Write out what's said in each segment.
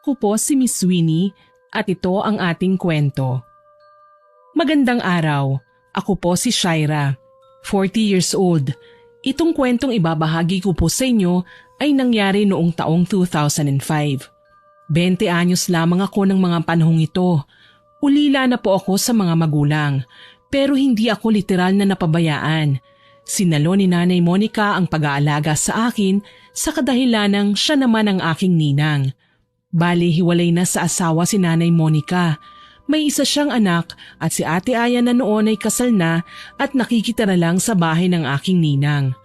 Ako po si Miss Winnie at ito ang ating kwento. Magandang araw. Ako po si Shaira, 40 years old. Itong kwentong ibabahagi ko po sa inyo ay nangyari noong taong 2005. 20 anyos lamang ako ng mga panahong ito. Ulila na po ako sa mga magulang, pero hindi ako literal na napabayaan. Sinalo ni Nanay Monica ang pag-aalaga sa akin sa kadahilanang siya naman ang aking ninang. Bali, hiwalay na sa asawa si Nanay Monica. May isa siyang anak at si Ate Aya na noon ay kasal na at nakikitira lang sa bahay ng aking ninang.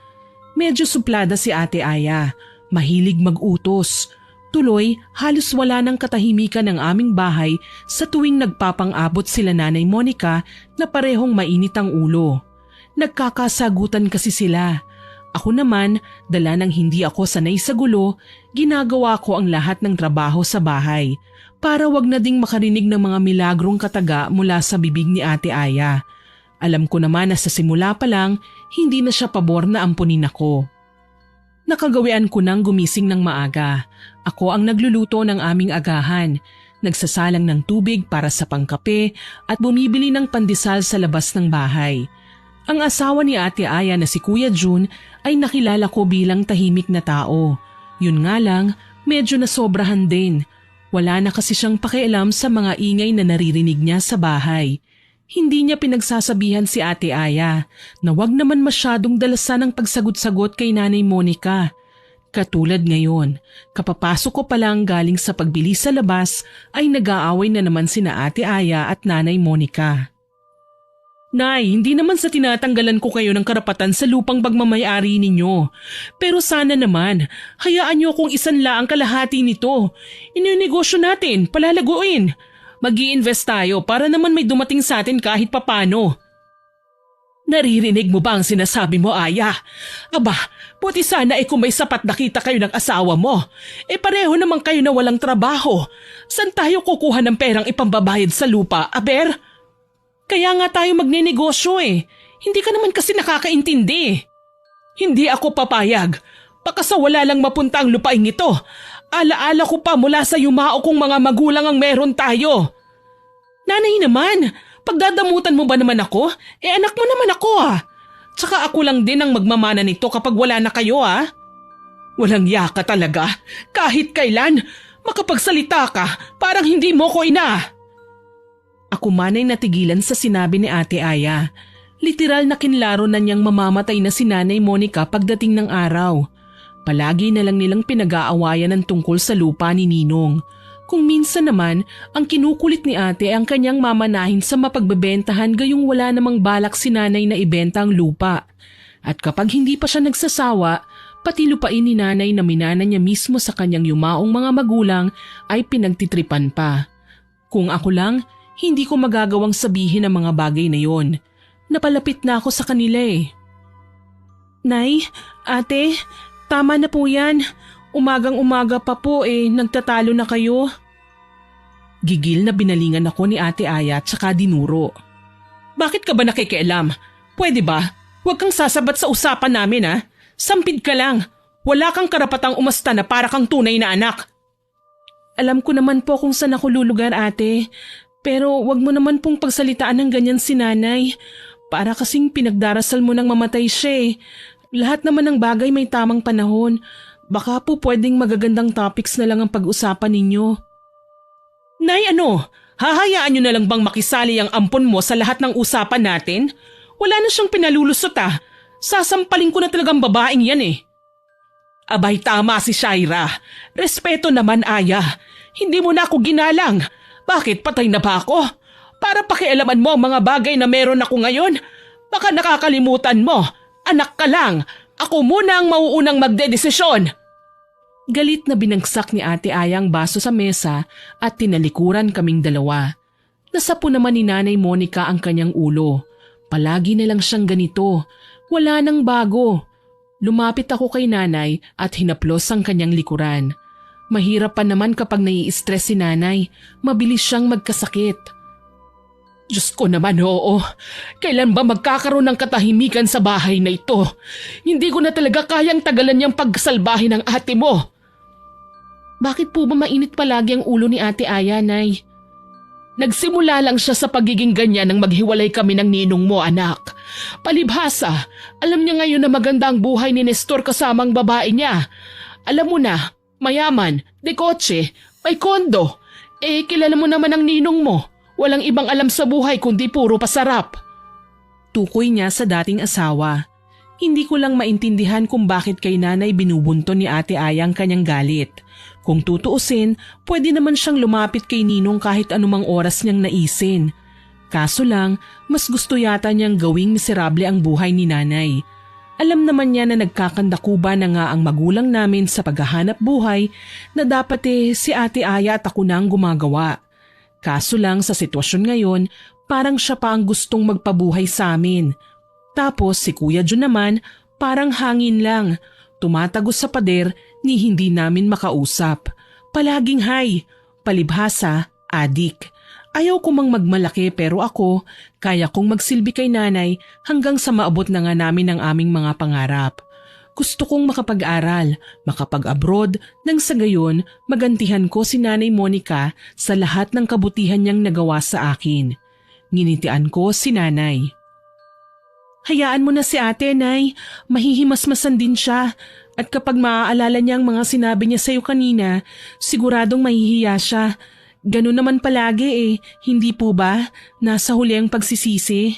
Medyo suplada si Ate Aya, mahilig mag-utos. Tuloy, halos wala ng katahimikan ng aming bahay sa tuwing nagpapang-abot sila Nanay Monica na parehong mainit ang ulo. Nagkakasagutan kasi sila. Ako naman, dala ng hindi ako sanay sa gulo, ginagawa ko ang lahat ng trabaho sa bahay para wag na ding makarinig ng mga milagrong kataga mula sa bibig ni Ate Aya. Alam ko naman na sa simula pa lang, hindi na siya pabor na ampunin ako. Nakagawian ko nang gumising ng maaga. Ako ang nagluluto ng aming agahan, nagsasalang ng tubig para sa pangkape at bumibili ng pandesal sa labas ng bahay. Ang asawa ni Ate Aya na si Kuya Jun ay nakilala ko bilang tahimik na tao. Yun nga lang, medyo nasobrahan din. Wala na kasi siyang pakialam sa mga ingay na naririnig niya sa bahay. Hindi niya pinagsasabihan si Ate Aya na wag naman masyadong dalasan ang pagsagot-sagot kay Nanay Monica. Katulad ngayon, kapapasok ko pa lang galing sa pagbili sa labas ay nag-aaway na naman sina Ate Aya at Nanay Monica. Nay, hindi naman sa tinatanggalan ko kayo ng karapatan sa lupang pagmamayari ninyo. Pero sana naman, hayaan niyo kung isanla ang kalahati nito. Ininegosyo natin, palalaguin. Mag-i-invest tayo para naman may dumating sa atin kahit papano. Naririnig mo ba ang sinasabi mo, Aya? Aba, buti sana kung may sapat na kita kayo ng asawa mo. Pareho naman kayo na walang trabaho. Saan tayo kukuha ng perang ipambabayad sa lupa, aber? Kaya nga tayo magnenegosyo Hindi ka naman kasi nakakaintindi. Hindi ako papayag. Baka sa wala lang mapunta ang lupaing ito. Alaala ko pa mula sa yumao kong mga magulang ang meron tayo. Nanay naman, pagdadamutan mo ba naman ako? Anak mo naman ako Tsaka ako lang din ang magmamana nito kapag wala na kayo Walang yaka talaga. Kahit kailan, makapagsalita ka, parang hindi mo ko ina. Ako man ay natigilan sa sinabi ni Ate Aya. Literal na kinlaro na niyang mamamatay na si Nanay Monica pagdating ng araw. Palagi na lang nilang pinag-aawayan ng tungkol sa lupa ni Ninong. Kung minsan naman, ang kinukulit ni ate ang kanyang mamanahin sa mapagbebentahan gayong wala namang balak si Nanay na ibenta ang lupa. At kapag hindi pa siya nagsasawa, pati lupain ni Nanay na minana niya mismo sa kanyang yumaong mga magulang ay pinagtitripan pa. Kung ako lang, hindi ko magagawang sabihin ang mga bagay na yon. Napalapit na ako sa kanila Nay, ate, tama na po yan. Umagang-umaga pa po nagtatalo na kayo. Gigil na binalingan ako ni Ate Aya at saka dinuro. Bakit ka ba nakikialam? Pwede ba? Huwag kang sasabat sa usapan namin Sampid ka lang. Wala kang karapatang umasta na para kang tunay na anak. Alam ko naman po kung saan ako lulugar, ate. Pero wag mo naman pong pagsalitaan ng ganyan si Nanay. Para kasing pinagdarasal mo nang mamatay siya Lahat naman ng bagay may tamang panahon. Baka po pwedeng magagandang topics na lang ang pag-usapan ninyo. Nay, hahayaan nyo na lang bang makisali ang ampon mo sa lahat ng usapan natin? Wala na siyang pinalulusot Sasampalin ko na talagang babaeng yan Abay, tama si Shaira. Respeto naman, Aya. Hindi mo na ako ginalang. Bakit, patay na ba ako? Para pakialaman mo ang mga bagay na meron ako ngayon. Baka nakakalimutan mo. Anak ka lang. Ako muna ang mauunang magdedesisyon. Galit na binagsak ni Ate Aya ang baso sa mesa at tinalikuran kaming dalawa. Nasapo naman ni Nanay Monica ang kanyang ulo. Palagi na lang siyang ganito. Wala nang bago. Lumapit ako kay Nanay at hinaplos ang kanyang likuran. Mahirap pa naman kapag nai-stress si Nanay. Mabilis siyang magkasakit. Diyos ko naman, oo. Kailan ba magkakaroon ng katahimikan sa bahay na ito? Hindi ko na talaga kayang tagalan niyang pagsalbahin ng ate mo. Bakit po ba mainit palagi ang ulo ni Ate Aya, Nay? Nagsimula lang siya sa pagiging ganyan nang maghiwalay kami ng ninong mo, anak. Palibhasa, alam niya ngayon na maganda ang buhay ni Nestor kasamang babae niya. Alam mo na, mayaman, de kotse, may kondo. Kilala mo naman ang ninong mo. Walang ibang alam sa buhay kundi puro pasarap. Tukoy niya sa dating asawa. Hindi ko lang maintindihan kung bakit kay nanay binubunto ni Ate Aya ang kanyang galit. Kung tutuusin, pwede naman siyang lumapit kay Ninong kahit anumang oras niyang naisin. Kaso lang, mas gusto yata niyang gawing miserable ang buhay ni nanay. Alam naman niya na nagkakandakuba na nga ang magulang namin sa paghahanap buhay na dapat si Ate Aya at ako na ang gumagawa. Kaso lang sa sitwasyon ngayon, parang siya pa ang gustong magpabuhay sa amin. Tapos si Kuya Jun naman parang hangin lang, tumatagos sa pader ni hindi namin makausap. Palaging hay, palibhasa, adik. Ayaw ko mang magmalaki pero ako, kaya kong magsilbi kay nanay hanggang sa maabot na nga namin ang aming mga pangarap. Gusto kong makapag-aral, makapag-abroad nang sa gayon magantihan ko si Nanay Monica sa lahat ng kabutihan niyang nagawa sa akin. Nginitian ko si nanay. Hayaan mo na si ate, Nay. Mahihimasmasan din siya. At kapag maaalala niya ang mga sinabi niya sa'yo kanina, siguradong mahihiya siya. Ganun naman palagi hindi po ba? Nasa huli ang pagsisisi.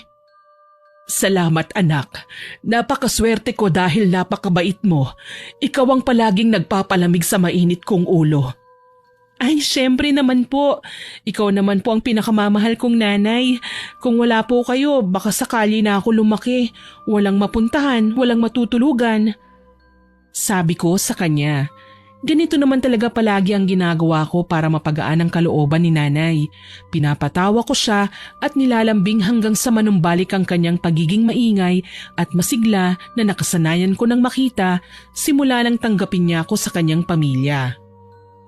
Salamat anak. Napakaswerte ko dahil napakabait mo. Ikaw ang palaging nagpapalamig sa mainit kong ulo. Ay, syempre naman po. Ikaw naman po ang pinakamamahal kong nanay. Kung wala po kayo, baka sakali na ako lumaki. Walang mapuntahan, walang matutulugan. Sabi ko sa kanya, ganito naman talaga palagi ang ginagawa ko para mapagaan ang kalooban ni nanay. Pinapatawa ko siya at nilalambing hanggang sa manumbalik ang kanyang pagiging maingay at masigla na nakasanayan ko nang makita simula nang tanggapin niya ako sa kanyang pamilya.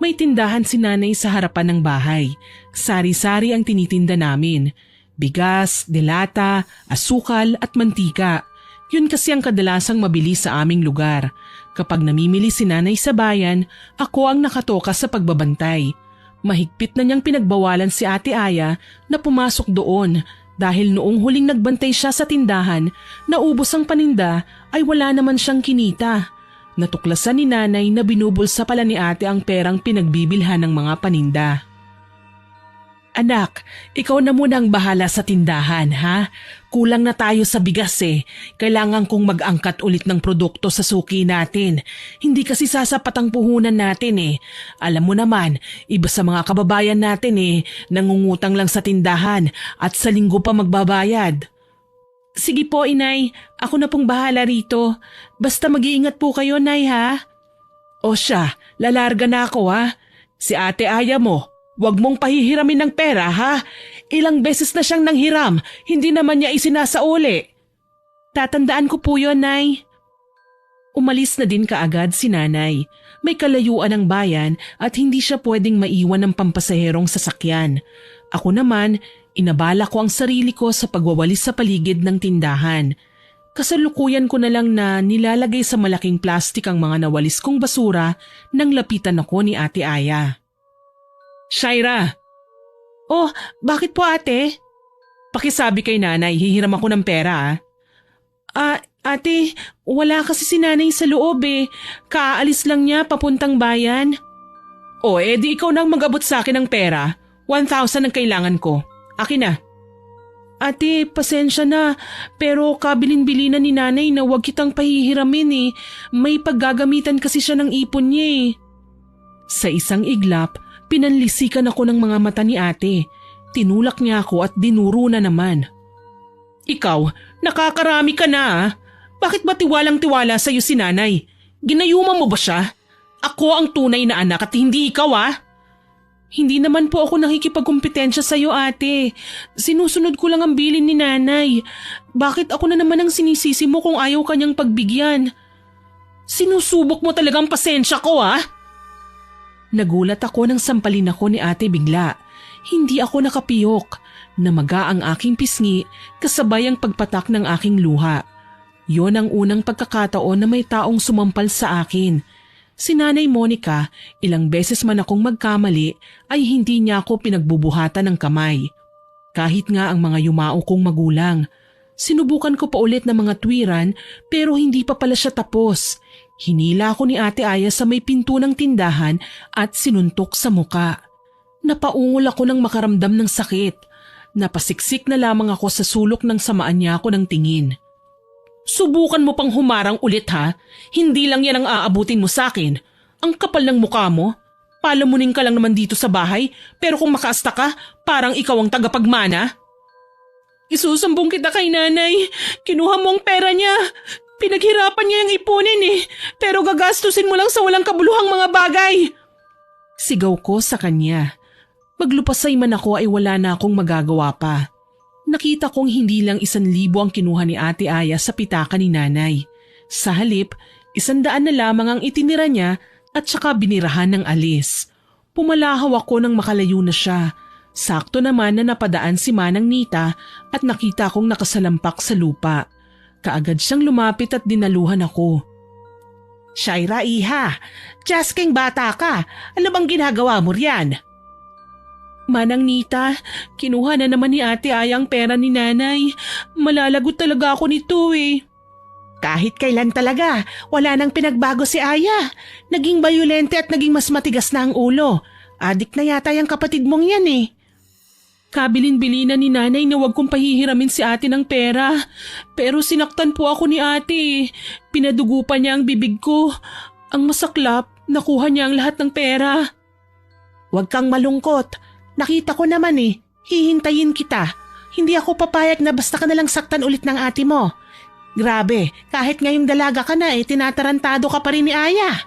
May tindahan si nanay sa harapan ng bahay. Sari-sari ang tinitinda namin. Bigas, delata, asukal at mantika. Yun kasi ang kadalasang mabili sa aming lugar. Kapag namimili si nanay sa bayan, ako ang nakatoka sa pagbabantay. Mahigpit na niyang pinagbawalan si Ate Aya na pumasok doon dahil noong huling nagbantay siya sa tindahan, naubos ang paninda ay wala naman siyang kinita. Natuklasan ni nanay na binubulsa pala ni ate ang perang pinagbibilhan ng mga paninda. Anak, ikaw na muna ang bahala sa tindahan, ha? Kulang na tayo sa bigas Kailangan kong mag-angkat ulit ng produkto sa suki natin. Hindi kasi sasapat ang puhunan natin Alam mo naman, iba sa mga kababayan natin nangungutang lang sa tindahan at sa linggo pa magbabayad. Sige po, inay. Ako na pong bahala rito. Basta mag-iingat po kayo, nay, ha? O siya, lalarga na ako, ha? Si Ate Aya mo, wag mong pahihiramin ng pera, ha? Ilang beses na siyang nanghiram, hindi naman niya isinasauli. Tatandaan ko po yun, nay. Umalis na din kaagad si nanay. May kalayuan ang bayan at hindi siya pwedeng maiwan ng pampasaherong sasakyan. Ako naman, inabala ko ang sarili ko sa pagwawalis sa paligid ng tindahan. Kasalukuyan ko na lang na nilalagay sa malaking plastik ang mga nawalis kong basura nang lapitan ako ni Ate Aya. Shaira! Oh, bakit po ate? Pakisabi kay nanay, hihiram ako ng pera ate, wala kasi si nanay sa loob Kaalis lang niya papuntang bayan. O di ikaw nang mag-abot sa akin ng pera. 1,000 ang kailangan ko. Akin na. Ate, pasensya na. Pero kabilin-bili na ni nanay na huwag kitang pahihiramin May paggagamitan kasi siya ng ipon niya Sa isang iglap, pinanlisikan ako ng mga mata ni ate. Tinulak niya ako at dinuro na naman. Ikaw, nakakarami ka na Bakit ba tiwalang-tiwala sa'yo si nanay? Ginayuma mo ba siya? Ako ang tunay na anak at hindi ikaw Hindi naman po ako nakikipagkumpetensya sa'yo ate. Sinusunod ko lang ang bilin ni nanay. Bakit ako na naman ang sinisisi mo kung ayaw kanyang pagbigyan? Sinusubok mo talagang pasensya ko Nagulat ako nang sampalin ako ni ate bigla. Hindi ako nakapiyok. Namaga ang aking pisngi kasabay ang pagpatak ng aking luha. Yon ang unang pagkakataon na may taong sumampal sa akin. Si Nanay Monica, ilang beses man akong magkamali ay hindi niya ako pinagbubuhatan ng kamay. Kahit nga ang mga yumao kong magulang. Sinubukan ko pa ulit ng mga tuwiran pero hindi pa pala siya tapos. Hinila ako ni Ate Aya sa may pinto ng tindahan at sinuntok sa muka. Napaungol ako nang makaramdam ng sakit. Napasiksik na lamang ako sa sulok ng samaan niya ako ng tingin. Subukan mo pang humarang ulit ha? Hindi lang yan ang aabutin mo sa akin. Ang kapal ng mukha mo. Palamunin ka lang naman dito sa bahay pero kung makaasta ka, parang ikaw ang tagapagmana. Isusambong kita kay nanay. Kinuha mo ang pera niya. Pinaghirapan niya yung ipunin pero gagastusin mo lang sa walang kabuluhang mga bagay. Sigaw ko sa kanya. Maglupasay man ako ay wala na akong magagawa pa. Nakita kong hindi lang 1,000 ang kinuha ni Ate Aya sa pitaka ni nanay. Sa halip, 100 na lamang ang itinira niya at saka binirahan ng alis. Pumalahaw ako nang makalayo na siya. Sakto naman na napadaan si Manang Nita at nakita kong nakasalampak sa lupa. Kaagad siyang lumapit at dinaluhan ako. Shaira, iha, jasking bata ka. Ano bang ginagawa mo riyan? Manang Nita, kinuha na naman ni Ate Aya ang pera ni nanay. Malalagot talaga ako nito Kahit kailan talaga, wala nang pinagbago si Aya. Naging bayolente at naging mas matigas na ang ulo. Adik na yata yung kapatid mong yan Kabilin-bilinan ni nanay na huwag kong pahihiramin si ate ng pera. Pero sinaktan po ako ni ate. Pinadugo pa niya ang bibig ko. Ang masaklap, nakuha niya ang lahat ng pera. Huwag kang malungkot. Nakita ko naman hihintayin kita. Hindi ako papayag na basta ka nalang saktan ulit ng ate mo. Grabe, kahit ngayong dalaga ka na tinatarantado ka pa rin ni Aya.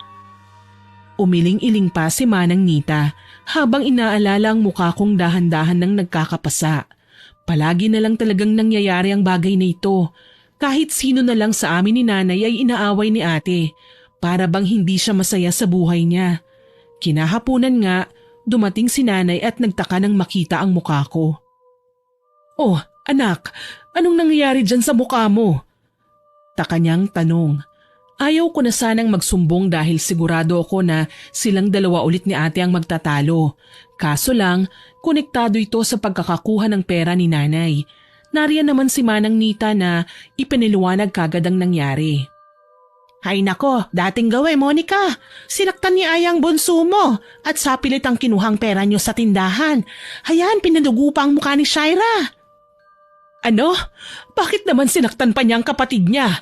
Umiling-iling pa si Manang Nita habang inaalala ang mukha kong dahan-dahan nang nagkakapasa. Palagi na lang talagang nangyayari ang bagay na ito. Kahit sino na lang sa amin ni nanay ay inaaway ni ate. Para bang hindi siya masaya sa buhay niya. Kinahapunan nga, dumating si nanay at nagtaka nang makita ang mukha ko. Oh, anak, anong nangyayari dyan sa mukha mo? Taka niyang tanong. Ayaw ko na sanang magsumbong dahil sigurado ako na silang dalawa ulit ni ate ang magtatalo. Kaso lang, konektado ito sa pagkakakuha ng pera ni nanay. Nariyan naman si Manang Nita na ipiniliwanag kagad ang nangyari. Hay nako, dating gawe Monica. Sinaktan ni Aya ang bunso mo at sapilit ang kinuhang pera niyo sa tindahan. Hayaan, pinadugo pa ang mukha ni Shaira. Ano? Bakit naman sinaktan pa niya ang kapatid niya?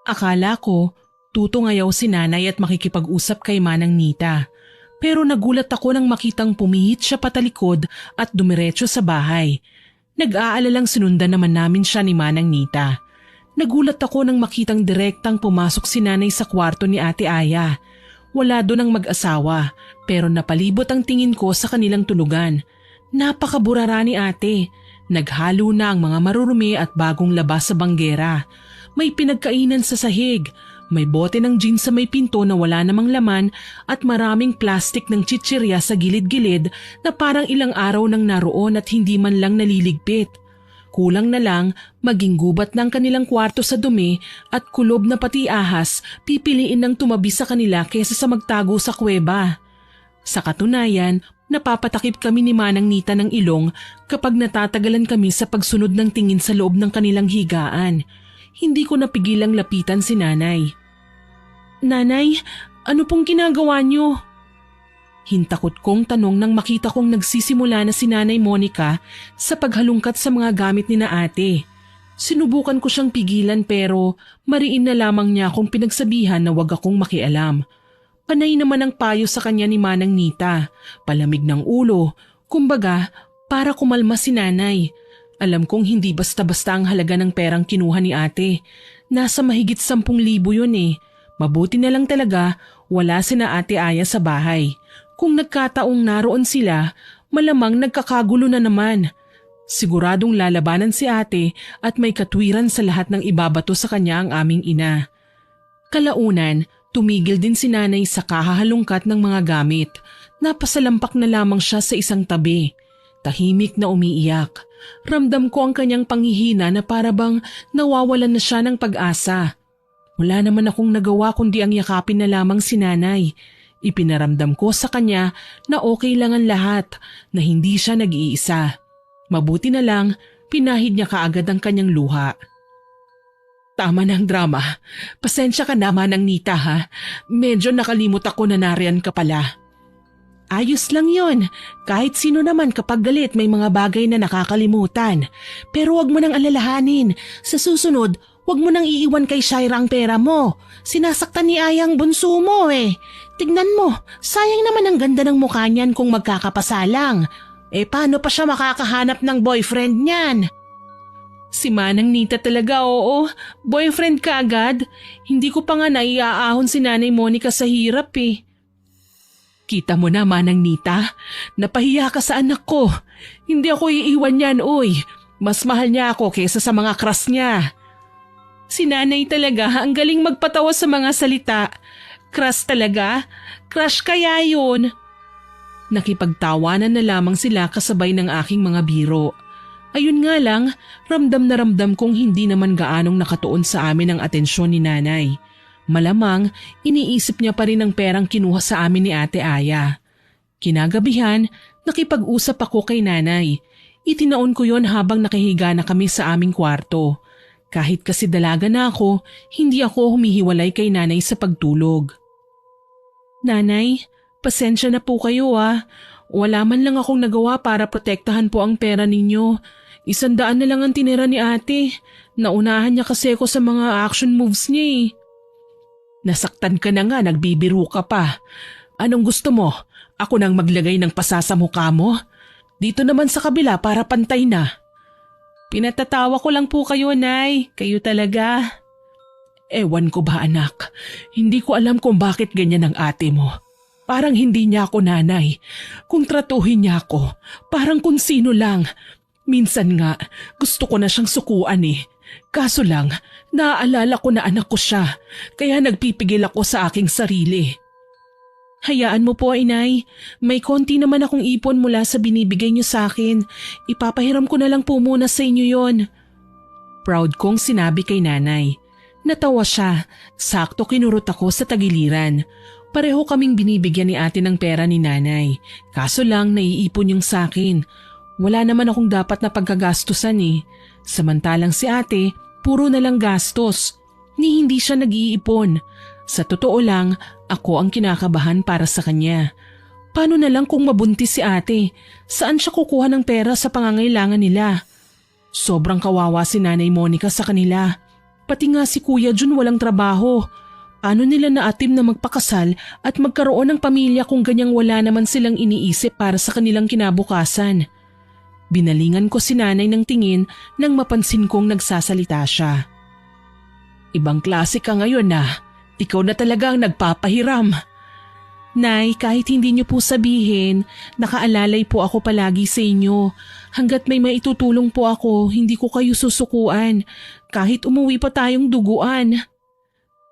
Akala ko, tutungayaw si nanay at makikipag-usap kay Manang Nita. Pero nagulat ako nang makitang pumihit siya patalikod at dumiretso sa bahay. Nag-aalalang sinundan naman namin siya ni Manang Nita. Nagulat ako nang makitang direktang pumasok si nanay sa kwarto ni Ate Aya. Wala doon ang mag-asawa pero napalibot ang tingin ko sa kanilang tulugan. Napakaburara ni ate. Naghalo na ang mga marurumi at bagong labas sa banggera. May pinagkainan sa sahig, may bote ng gin sa may pinto na wala namang laman at maraming plastik ng chichirya sa gilid-gilid na parang ilang araw nang naroon at hindi man lang naliligpit. Kulang na lang maging gubat ng kanilang kwarto sa dumi at kulob na pati ahas pipiliin ng tumabi sa kanila kaysa sa magtago sa kuweba. Sa katunayan, napapatakip kami ni Manang Nita ng ilong kapag natatagalan kami sa pagsunod ng tingin sa loob ng kanilang higaan. Hindi ko napigilang lapitan si nanay. Nanay, ano pong ginagawa niyo? Hintakot kong tanong nang makita kong nagsisimula na si Nanay Monica sa paghalungkat sa mga gamit ni na ate. Sinubukan ko siyang pigilan pero mariin na lamang niya akong pinagsabihan na wag akong makialam. Panay naman ang payo sa kanya ni Manang Nita, palamig ng ulo, kumbaga para kumalma si nanay. Alam kong hindi basta-basta ang halaga ng perang kinuha ni ate. Nasa mahigit 10,000 yun Mabuti na lang talaga wala sina Ate Aya sa bahay. Kung nagkataong naroon sila, malamang nagkakagulo na naman. Siguradong lalabanan si ate at may katwiran sa lahat ng ibabato sa kanya ang aming ina. Kalaunan, tumigil din si nanay sa kahahalungkat ng mga gamit. Napasalampak na lamang siya sa isang tabi. Tahimik na umiiyak. Ramdam ko ang kanyang panghihina na para bang nawawalan na siya ng pag-asa. Wala naman akong nagawa kundi ang yakapin na lamang si nanay. Ipinaramdam ko sa kanya na okay lang ang lahat, na hindi siya nag-iisa. Mabuti na lang, pinahid niya kaagad ang kanyang luha. Tama na ang drama. Pasensya ka naman ang Nita ha. Medyo nakalimot ako na nariyan ka pala. Ayos lang yon. Kahit sino naman kapag galit may mga bagay na nakakalimutan. Pero wag mo nang alalahanin. Sa susunod, wag mo nang iiwan kay Shaira ang pera mo. Sinasaktan ni Ayang bunso mo eh. Tignan mo, sayang naman ang ganda ng mukha niyan kung magkakapasalang. Paano pa siya makakahanap ng boyfriend niyan? Si Manang Nita talaga, oo. Boyfriend ka agad? Hindi ko pa nga naiaahon si Nanay Monica sa hirap eh. Kita mo na, Manang Nita. Napahiya ka sa anak ko. Hindi ako iiwan yan, uy. Mas mahal niya ako kaysa sa mga crush niya. Si Nanay talaga, ang galing magpatawa sa mga salita. Crush talaga? Crush kaya yun? Nakipagtawanan na lamang sila kasabay ng aking mga biro. Ayun nga lang, ramdam na ramdam kong hindi naman gaanong nakatuon sa amin ang atensyon ni Nanay. Malamang, iniisip niya pa rin ang perang kinuha sa amin ni Ate Aya. Kinagabihan, nakipag-usap ako kay Nanay. Itinaon ko yon habang nakahiga na kami sa aming kwarto. Kahit kasi dalaga na ako, hindi ako humihiwalay kay Nanay sa pagtulog. Nanay, pasensya na po kayo ah. Wala man lang akong nagawa para protektahan po ang pera ninyo. 100 na lang ang tinira ni ate. Naunahan niya kasi ako sa mga action moves niya eh. Nasaktan ka na nga, nagbibiro ka pa. Anong gusto mo? Ako nang maglagay ng pasa sa mukha mo? Dito naman sa kabila para pantay na. Pinatatawa ko lang po kayo, Nay. Kayo talaga. Ewan ko ba anak, hindi ko alam kung bakit ganyan ang ate mo. Parang hindi niya ako nanay. Kung tratuhin niya ako, parang kung sino lang. Minsan nga, gusto ko na siyang sukuan eh. Kaso lang, naaalala ko na anak ko siya, kaya nagpipigil ako sa aking sarili. Hayaan mo po, inay. May konti naman akong ipon mula sa binibigay niyo sa akin. Ipapahiram ko na lang po muna sa inyo yon. Proud kong sinabi kay nanay. Natawa siya. Sakto kinurot ako sa tagiliran. Pareho kaming binibigyan ni ate ng pera ni nanay. Kaso lang naiipon yung sa akin. Wala naman akong dapat na pagkagastusan eh. Samantalang si ate, puro na lang gastos. Ni hindi siya nag-iipon. Sa totoo lang, ako ang kinakabahan para sa kanya. Paano na lang kung mabuntis si ate? Saan siya kukuha ng pera sa pangangailangan nila? Sobrang kawawa si Nanay Monica sa kanila. Pati nga si Kuya Jun walang trabaho. Paano nila naatim na magpakasal at magkaroon ng pamilya kung ganyang wala naman silang iniisip para sa kanilang kinabukasan? Binalingan ko si nanay ng tingin nang mapansin kong nagsasalita siya. Ibang klase ka ngayon na. Ikaw na talaga ang nagpapahiram. Nay, kahit hindi niyo po sabihin, nakaalalay po ako palagi sa inyo. Hanggat may maitutulong po ako, hindi ko kayo susukuan. Kahit umuwi pa tayong duguan.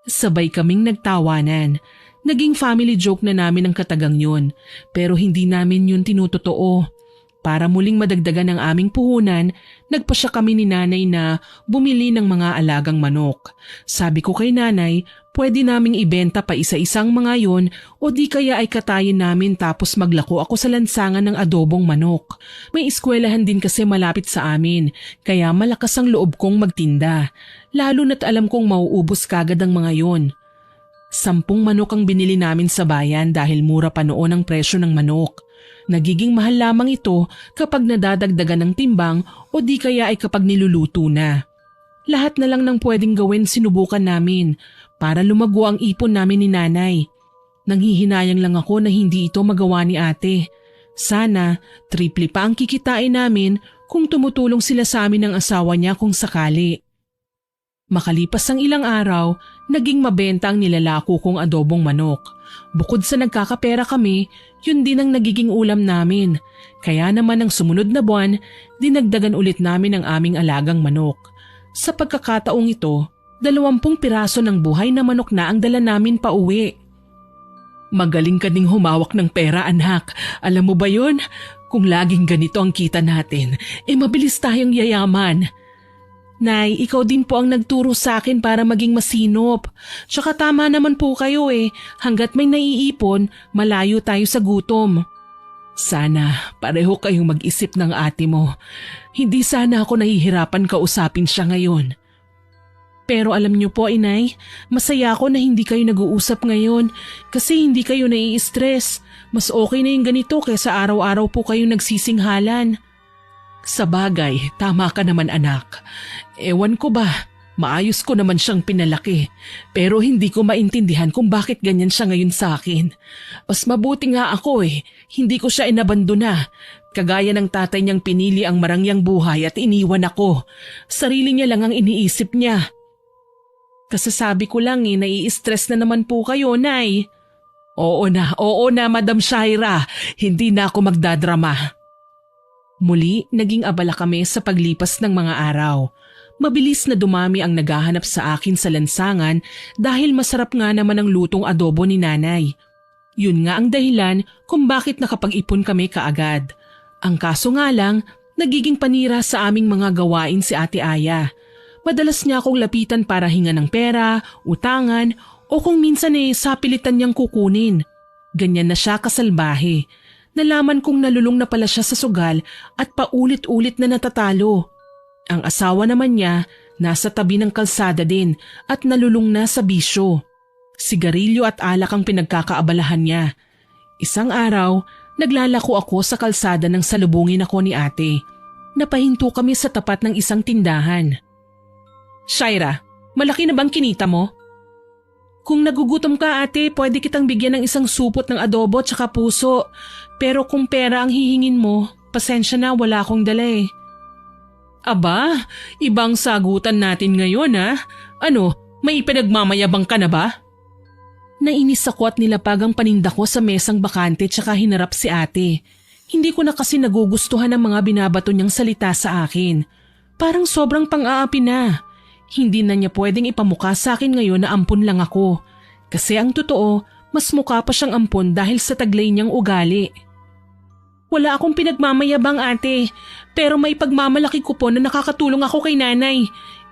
Sabay kaming nagtawanan. Naging family joke na namin ang katagang yun, pero hindi namin yun tinutotoo. Para muling madagdagan ang aming puhunan, nagpasya kami ni nanay na bumili ng mga alagang manok. Sabi ko kay nanay, pwede naming ibenta pa isa-isang mga yon o di kaya ay katayin namin tapos maglako ako sa lansangan ng adobong manok. May eskwelahan din kasi malapit sa amin, kaya malakas ang loob kong magtinda. Lalo na't alam kong mauubos kagad ang mga yon. 10 manok ang binili namin sa bayan dahil mura pa noon ang presyo ng manok. Nagiging mahal lamang ito kapag nadadagdagan ng timbang o di kaya ay kapag niluluto na. Lahat na lang ng pwedeng gawin sinubukan namin para lumago ang ipon namin ni nanay. Nanghihinayang lang ako na hindi ito magawa ni ate. Sana triple pa ang kikitain namin kung tumutulong sila sa amin ng asawa niya kung sakali. Makalipas ang ilang araw, naging mabenta ang nilalako kong adobong manok. Bukod sa nagkakapera kami, yun din ang nagiging ulam namin. Kaya naman ang sumunod na buwan, dinagdagan ulit namin ang aming alagang manok. Sa pagkakataong ito, 20 piraso ng buhay na manok na ang dala namin pa uwi. Magaling ka ding humawak ng pera, anak. Alam mo ba yun? Kung laging ganito ang kita natin, mabilis tayong yayaman. Nay, ikaw din po ang nagturo sa akin para maging masinop. Tsaka tama naman po kayo eh. Hanggat may naiipon, malayo tayo sa gutom. Sana pareho kayong mag-isip ng ate mo. Hindi sana ako nahihirapan kausapin siya ngayon. Pero alam niyo po, inay, masaya ako na hindi kayo nag-uusap ngayon kasi hindi kayo nai-stress. Mas okay na yung ganito kaysa araw-araw po kayong nagsisinghalan. Sa bagay, tama ka naman anak. Ewan ko ba, maayos ko naman siyang pinalaki. Pero hindi ko maintindihan kung bakit ganyan siya ngayon sa akin. Mas mabuti nga ako hindi ko siya inabandona. Kagaya ng tatay niyang pinili ang marangyang buhay at iniwan ako. Sarili niya lang ang iniisip niya. Kasasabi ko lang nai-stress na naman po kayo, Nay. Oo na, Madam Shaira. Hindi na ako magdadrama. Muli, naging abala kami sa paglipas ng mga araw. Mabilis na dumami ang naghahanap sa akin sa lansangan dahil masarap nga naman ang lutong adobo ni nanay. Yun nga ang dahilan kung bakit nakapag-ipon kami kaagad. Ang kaso nga lang, nagiging panira sa aming mga gawain si Ate Aya. Madalas niya akong lapitan para hinga ng pera, utangan, o kung minsan sapilitan niyang kukunin. Ganyan na siya kasalbahe. Nalaman kong nalulung na pala siya sa sugal at paulit-ulit na natatalo. Ang asawa naman niya nasa tabi ng kalsada din at nalulung na sa bisyo. Sigarilyo at alak ang pinagkakaabalahan niya. Isang araw, naglalako ako sa kalsada nang salubungin ako ni ate. Napahinto kami sa tapat ng isang tindahan. Shaira, malaki na bang kinita mo? Kung nagugutom ka ate, pwede kitang bigyan ng isang supot ng adobo at saka puso. Pero kung pera ang hihingin mo, pasensya na wala akong dala eh. Aba, ibang sagutan natin ngayon ha? Ano, may pinagmamayabang ka na ba? Nainis ako at nilapag ang paninda ko sa mesang bakante tsaka hinarap si ate. Hindi ko na kasi nagugustuhan ang mga binabato niyang salita sa akin. Parang sobrang pang-aapi na. Hindi na niya pwedeng ipamukha sa akin ngayon na ampon lang ako. Kasi ang totoo, mas mukha pa siyang ampon dahil sa taglay niyang ugali. Wala akong pinagmamayabang ate, pero may pagmamalaki ko po na nakakatulong ako kay nanay.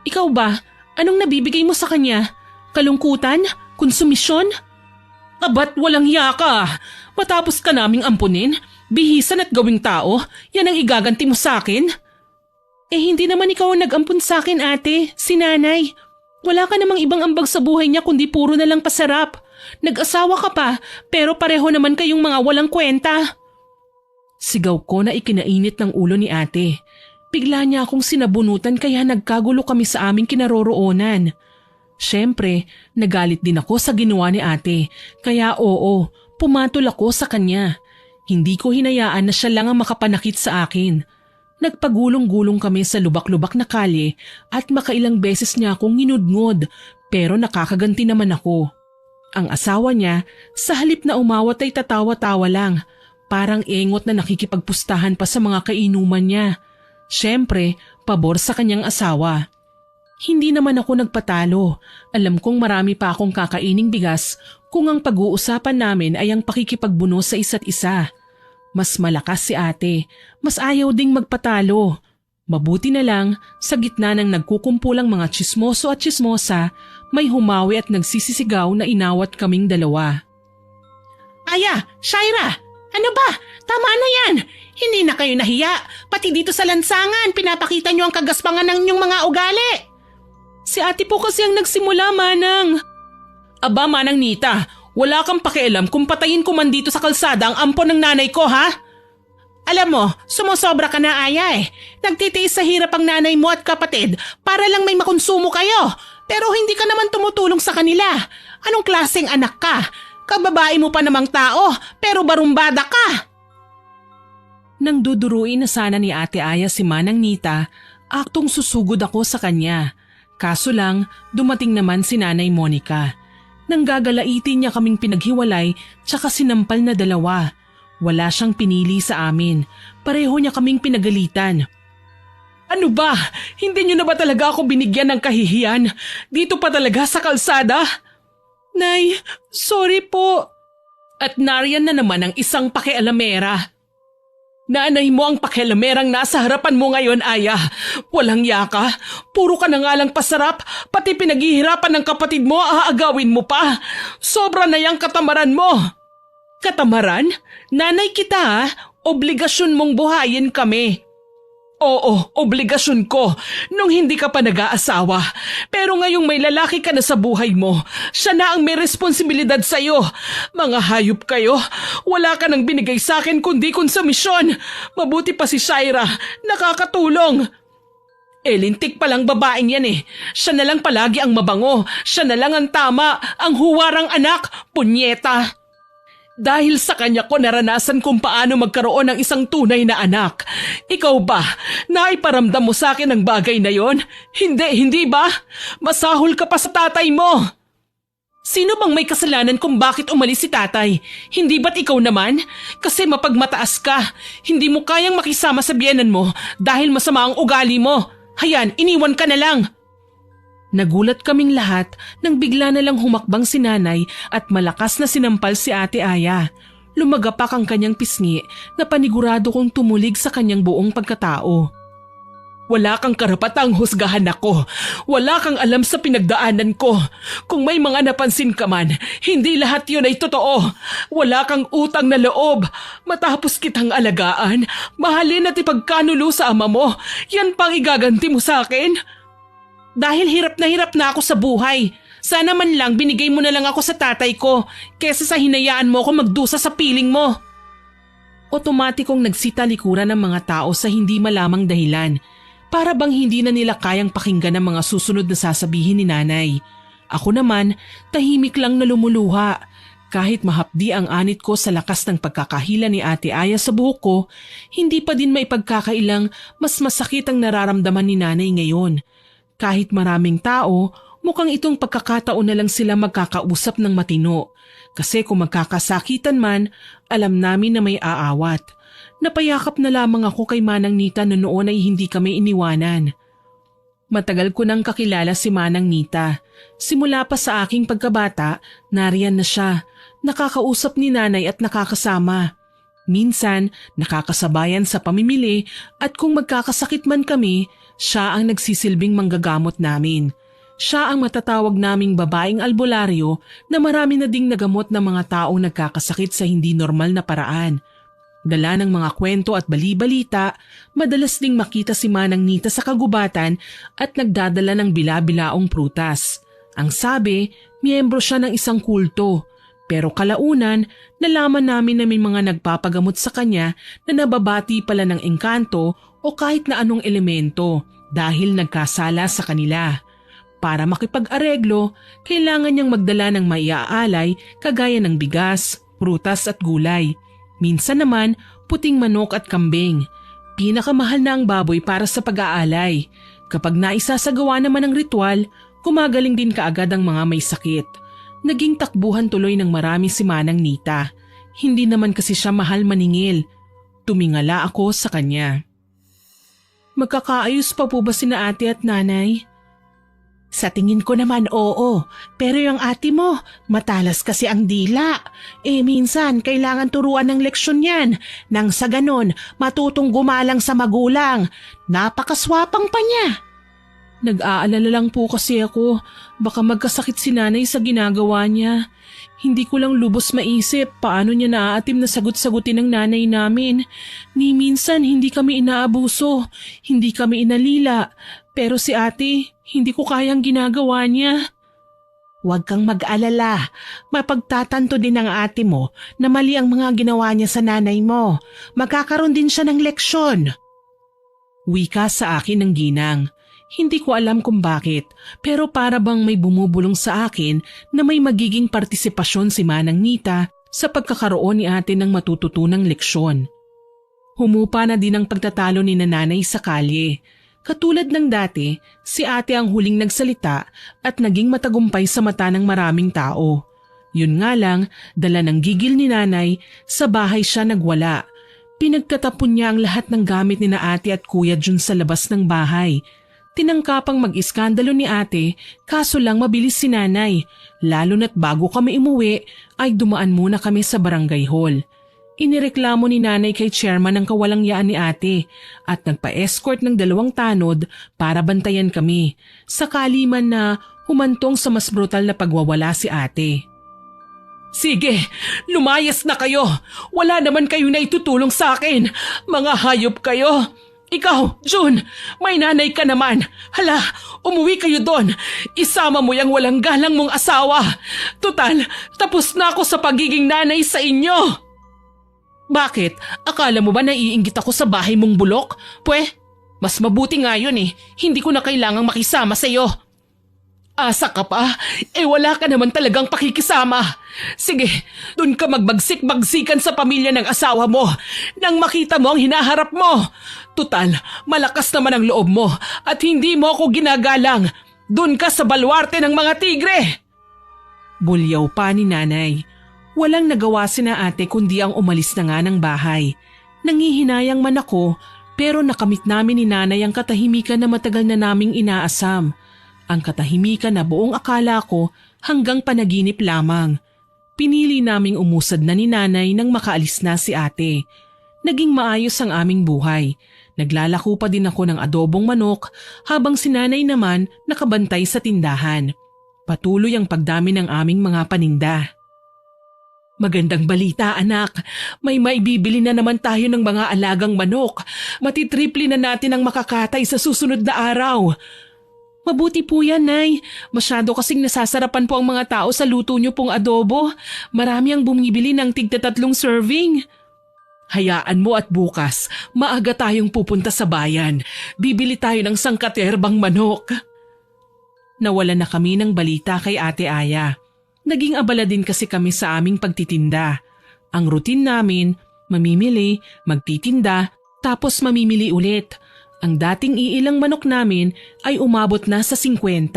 Ikaw ba? Anong nabibigay mo sa kanya? Kalungkutan? Konsumisyon? Abat walang hiya ka. Matapos ka naming ampunin, bihisan at gawing tao, yan ang igaganti mo sa akin? Hindi naman ikaw ang nag-ampun sa akin ate, si nanay. Wala ka namang ibang ambag sa buhay niya kundi puro na lang pasarap. Nag-asawa ka pa, pero pareho naman kayong mga walang kwenta. Sigaw ko na ikinainit ng ulo ni ate. Bigla niya akong sinabunutan kaya nagkagulo kami sa aming kinaroroonan. Siyempre, nagalit din ako sa ginawa ni ate, kaya oo, pumatol ako sa kanya. Hindi ko hinayaan na siya lang ang makapanakit sa akin. Nagpagulong-gulong kami sa lubak-lubak na kalye at makailang beses niya akong nginudngod pero nakakaganti naman ako. Ang asawa niya, sa halip na umawat ay tatawa-tawa lang, parang engot na nakikipagpustahan pa sa mga kainuman niya. Siyempre, pabor sa kanyang asawa. Hindi naman ako nagpatalo. Alam kong marami pa akong kakaining bigas kung ang pag-uusapan namin ay ang pakikipagbuno sa isa't isa. Mas malakas si ate, mas ayaw ding magpatalo. Mabuti na lang, sa gitna ng nagkukumpulang mga tsismoso at tsismosa, may humawi at nagsisisigaw na inawat kaming dalawa. Aya, Shaira, ano ba? Tama na yan! Hindi na kayo nahiya. Pati dito sa lansangan, pinapakita nyo ang kagaspangan ng inyong mga ugali. Si ate po kasi ang nagsimula, Manang. Aba, Manang Nita, wala kang pakialam kung patayin ko man dito sa kalsada ang ampon ng nanay ko, ha? Alam mo, sumusobra ka na, Aya eh. Nagtitiis sa hirap ang nanay mo at kapatid para lang may makonsumo kayo. Pero hindi ka naman tumutulong sa kanila. Anong klaseng anak ka? Kababae mo pa namang tao, pero barumbada ka. Nang duduruin na sana ni Ate Aya si Manang Nita, aktong susugod ako sa kanya. Kaso lang, dumating naman si Nanay Monica. Nang gagalaitin niya kaming pinaghiwalay tsaka sinampal na dalawa. Wala siyang pinili sa amin. Pareho niya kaming pinagalitan. Ano ba? Hindi niyo na ba talaga ako binigyan ng kahihiyan? Dito pa talaga sa kalsada? Nay, sorry po. At nariyan na naman ang isang pakialamera. Nanay mo ang pakialamerang nasa harapan mo ngayon, Aya. Walang yaka. Puro ka na nga lang pasarap. Pati pinaghihirapan ng kapatid mo, aagawin mo pa. Sobra na yang katamaran mo. Katamaran? Nanay kita ha. Obligasyon mong buhayin kami. Oo, obligasyon ko nung hindi ka pa nag-aasawa. Pero ngayong may lalaki ka na sa buhay mo, siya na ang may responsibilidad sa'yo. Mga hayop kayo, wala ka nang binigay sa akin kundi konsumisyon. Mabuti pa si Shaira, nakakatulong. Lintik palang babaeng yan eh. Siya na lang palagi ang mabango, siya na lang ang tama, ang huwarang anak, punyeta. Dahil sa kanya ko naranasan kung paano magkaroon ng isang tunay na anak. Ikaw ba, naiparamdam mo sa akin ang bagay na yon? Hindi ba? Masahol ka pa sa tatay mo. Sino bang may kasalanan kung bakit umalis si tatay? Hindi ba't ikaw naman? Kasi mapagmataas ka. Hindi mo kayang makisama sa biyenan mo dahil masama ang ugali mo. Hayan, iniwan ka na lang. Nagulat kaming lahat nang bigla na lang humakbang si nanay at malakas na sinampal si Ate Aya. Lumagapak ang kanyang pisngi na panigurado kong tumulig sa kanyang buong pagkatao. Wala kang karapatang husgahan ako. Wala kang alam sa pinagdaanan ko. Kung may mga napansin ka man, hindi lahat yun ay totoo. Wala kang utang na loob. Matapos kitang alagaan, mahalin at ipagkanulo sa ama mo, yan pang igaganti mo sa akin? Dahil hirap na ako sa buhay. Sana man lang binigay mo na lang ako sa tatay ko kesa sa hinayaan mo ako magdusa sa piling mo. Otomatikong nagsitalikuran ng mga tao sa hindi malamang dahilan. Para bang hindi na nila kayang pakinggan ang mga susunod na sasabihin ni nanay. Ako naman, tahimik lang na lumuluha. Kahit mahapdi ang anit ko sa lakas ng pagkakahila ni Ate Aya sa buhok ko, hindi pa din maipagkakailang mas masakit ang nararamdaman ni nanay ngayon. Kahit maraming tao, mukhang itong pagkakataon na lang sila magkakausap ng matino. Kasi kung magkakasakitan man, alam namin na may aawat. Napayakap na lamang ako kay Manang Nita na noon ay hindi kami iniwanan. Matagal ko nang kakilala si Manang Nita. Simula pa sa aking pagkabata, nariyan na siya. Nakakausap ni nanay at nakakasama. Minsan, nakakasabayan sa pamimili at kung magkakasakit man kami, siya ang nagsisilbing manggagamot namin. Siya ang matatawag naming babaeng albularyo na marami na ding nagamot ng mga taong nagkakasakit sa hindi normal na paraan. Dala ng mga kwento at bali-balita, madalas ding makita si Manang Nita sa kagubatan at nagdadala ng bila-bilaong prutas. Ang sabi, miyembro siya ng isang kulto. Pero kalaunan, nalaman namin na may mga nagpapagamot sa kanya na nababati pala ng engkanto o kahit na anong elemento dahil nagkasala sa kanila. Para makipag-areglo, kailangan niyang magdala ng maiaalay kagaya ng bigas, prutas at gulay. Minsan naman, puting manok at kambing. Pinakamahal na ang baboy para sa pag-aalay. Kapag naisasagawa naman ang ritual, gumagaling din kaagad ang mga may sakit. Naging takbuhan tuloy ng marami si Manang Nita. Hindi naman kasi siya mahal maningil. Tumingala ako sa kanya. Magkakaayos pa po ba sina ate at nanay? Sa tingin ko naman oo, pero yung ate mo, matalas kasi ang dila. Minsan kailangan turuan ng leksyon yan, nang sa ganon matutong gumalang sa magulang. Napakaswapang pa niya. Nag-aalala lang po kasi ako, baka magkasakit si nanay sa ginagawa niya. Hindi ko lang lubos maisip paano niya naaatim na sagot-sagutin ng nanay namin. Ni minsan hindi kami inaabuso, hindi kami inalila. Pero si ate, hindi ko kayang ginagawa niya. Huwag kang mag-alala. Mapagtatanto din ng ate mo na mali ang mga ginawa niya sa nanay mo. Magkakaroon din siya ng leksyon. Wika sa akin ng ginang. Hindi ko alam kung bakit, pero para bang may bumubulong sa akin na may magiging partisipasyon si Manang Nita sa pagkakaroon ni ate ng matututunang leksyon. Humupa na din ang pagtatalo ni nanay sa kalye. Katulad ng dati, si ate ang huling nagsalita at naging matagumpay sa mata ng maraming tao. Yun nga lang, dala ng gigil ni nanay, sa bahay siya nagwala. Pinagtatapon niya ang lahat ng gamit ni na ate at kuya dun sa labas ng bahay. Tinangkapang mag-iskandalo ni ate, kaso lang mabilis si nanay. Lalo na't bago kami umuwi, ay dumaan muna kami sa barangay hall. Inireklamo ni nanay kay chairman ang kawalangyaan ni ate at nagpa-escort ng 2 tanod para bantayan kami, sakali man na humantong sa mas brutal na pagwawala si ate. Sige, lumayas na kayo. Wala naman kayong naitutulong sa akin. Mga hayop kayo. Ikaw, June, may nanay ka naman. Hala, umuwi kayo doon. Isama mo yung walang galang mong asawa. Tutal, tapos na ako sa pagiging nanay sa inyo. Bakit? Akala mo ba naiinggit ako sa bahay mong bulok? Pwe, mas mabuti nga yun eh. Hindi ko na kailangang makisama sa iyo. Asa ka pa? Wala ka naman talagang pakikisama. Sige, dun ka magbagsik-bagsikan sa pamilya ng asawa mo nang makita mo ang hinaharap mo. Tutal, malakas naman ang loob mo at hindi mo ako ginagalang. Dun ka sa balwarte ng mga tigre. Bulyaw pa ni nanay. Walang nagawa sina ate kundi ang umalis na nga ng bahay. Nangihinayang man ako pero nakamit namin ni nanay ang katahimikan na matagal na naming inaasam. Ang katahimikan na buong akala ko hanggang panaginip lamang. Pinili naming umusad na ni nanay nang makaalis na si ate. Naging maayos ang aming buhay. Naglalako pa din ako ng adobong manok habang si nanay naman nakabantay sa tindahan. Patuloy ang pagdami ng aming mga paninda. Magandang balita anak, may maibibili na naman tayo ng mga alagang manok. Matitriple na natin ang makakatay sa susunod na araw. Mabuti po yan, Nay. Masyado kasing nasasarapan po ang mga tao sa luto niyo pong adobo. Marami ang bumibili ng tig-3 serving. Hayaan mo at bukas, maaga tayong pupunta sa bayan. Bibili tayo ng sangkaterbang manok. Nawala na kami ng balita kay Ate Aya. Naging abala din kasi kami sa aming pagtitinda. Ang routine namin, mamimili, magtitinda, tapos mamimili ulit. Ang dating iilang manok namin ay umabot na sa 50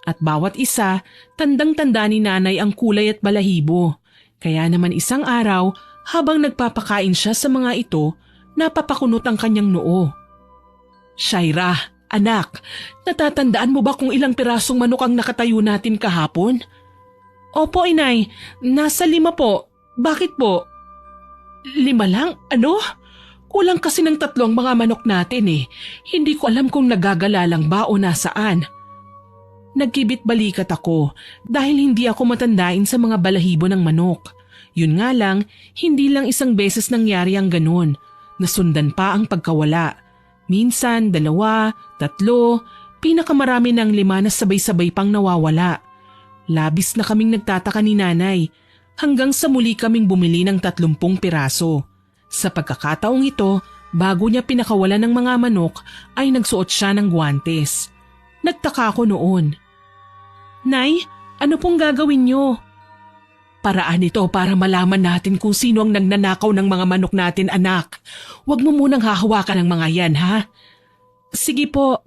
at bawat isa, tandang-tanda ni nanay ang kulay at balahibo. Kaya naman isang araw, habang nagpapakain siya sa mga ito, napapakunot ang kanyang noo. Shaira, anak, natatandaan mo ba kung ilang pirasong manok ang nakatayo natin kahapon? Opo, inay. Nasa 5 po. Bakit po? 5 lang? Ano? Kulang kasi ng 3 ang mga manok natin eh. Hindi ko alam kung nagagala lang ba o nasaan. Nagkibit balikat ako dahil hindi ako matandain sa mga balahibo ng manok. Yun nga lang, hindi lang isang beses nangyari ang ganun. Nasundan pa ang pagkawala. Minsan, 2, 3, pinakamarami ng 5 na sabay-sabay pang nawawala. Labis na kaming nagtataka ni nanay hanggang sa muli kaming bumili ng 30 piraso. Sa pagkakataong ito, bago niya pinakawalan ng mga manok ay nagsuot siya ng guwantes. Nagtaka ako noon. Nay, ano pong gagawin niyo? Paraan ito para malaman natin kung sino ang nagnanakaw ng mga manok natin, anak. Huwag mo munang hahawakan ng mga yan, ha? Sige po.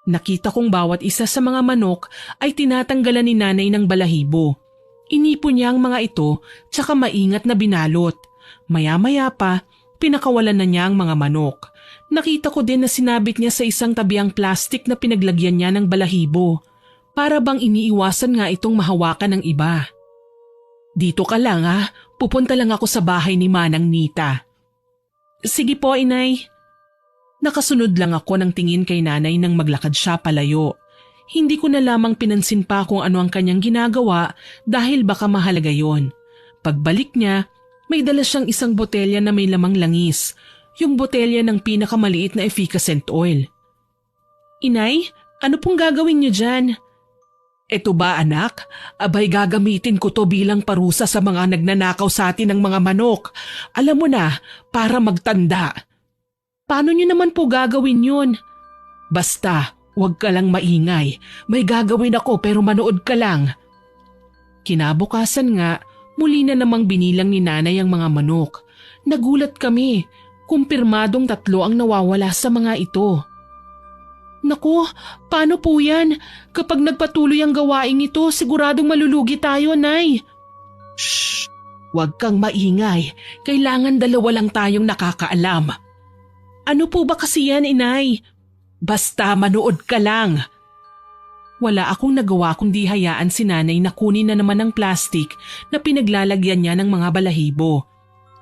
Nakita kong bawat isa sa mga manok ay tinatanggalan ni nanay ng balahibo. Inipon niya ang mga ito tsaka maingat na binalot. Maya-maya pa, pinakawalan na niya ang mga manok. Nakita ko din na sinabit niya sa isang tabiang plastik na pinaglagyan niya ng balahibo. Para bang iniiwasan nga itong mahawakan ng iba. Dito ka lang ha, pupunta lang ako sa bahay ni Manang Nita. Sige po, inay. Nakasunod lang ako ng tingin kay nanay nang maglakad siya palayo. Hindi ko na lamang pinansin pa kung ano ang kanyang ginagawa dahil baka mahalaga yon. Pagbalik niya, may dala siyang isang botelya na may lamang langis, yung botelya ng pinakamaliit na efficacent oil. Inay, ano pong gagawin niyo dyan? Eto ba anak? Abay gagamitin ko to bilang parusa sa mga nagnanakaw sa atin ng mga manok. Alam mo na, para magtanda. Paano niyo naman po gagawin yun? Basta, huwag ka lang maingay. May gagawin ako pero manood ka lang. Kinabukasan nga, muli na namang binilang ni nanay ang mga manok. Nagulat kami. Kumpirmadong 3 ang nawawala sa mga ito. Naku, paano po yan? Kapag nagpatuloy ang gawaing ito, siguradong malulugi tayo, Nay. Shh! Huwag kang maingay. Kailangan 2 lang tayong nakakaalam. Ano po ba kasi yan, Inay? Basta manood ka lang. Wala akong nagawa kundi hayaan si nanay na kunin na naman ang plastik na pinaglalagyan niya ng mga balahibo.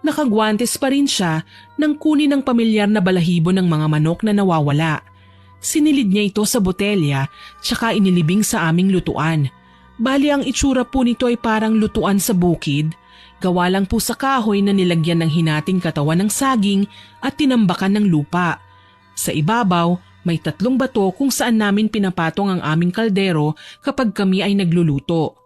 Nakagwantes pa rin siya nang kunin ng pamilyar na balahibo ng mga manok na nawawala. Sinilid niya ito sa botelya tsaka inilibing sa aming lutuan. Bali ang itsura po nito ay parang lutuan sa bukid. Gawa lang po sa kahoy na nilagyan ng hinating katawan ng saging at tinambakan ng lupa. Sa ibabaw, may 3 bato kung saan namin pinapatong ang aming kaldero kapag kami ay nagluluto.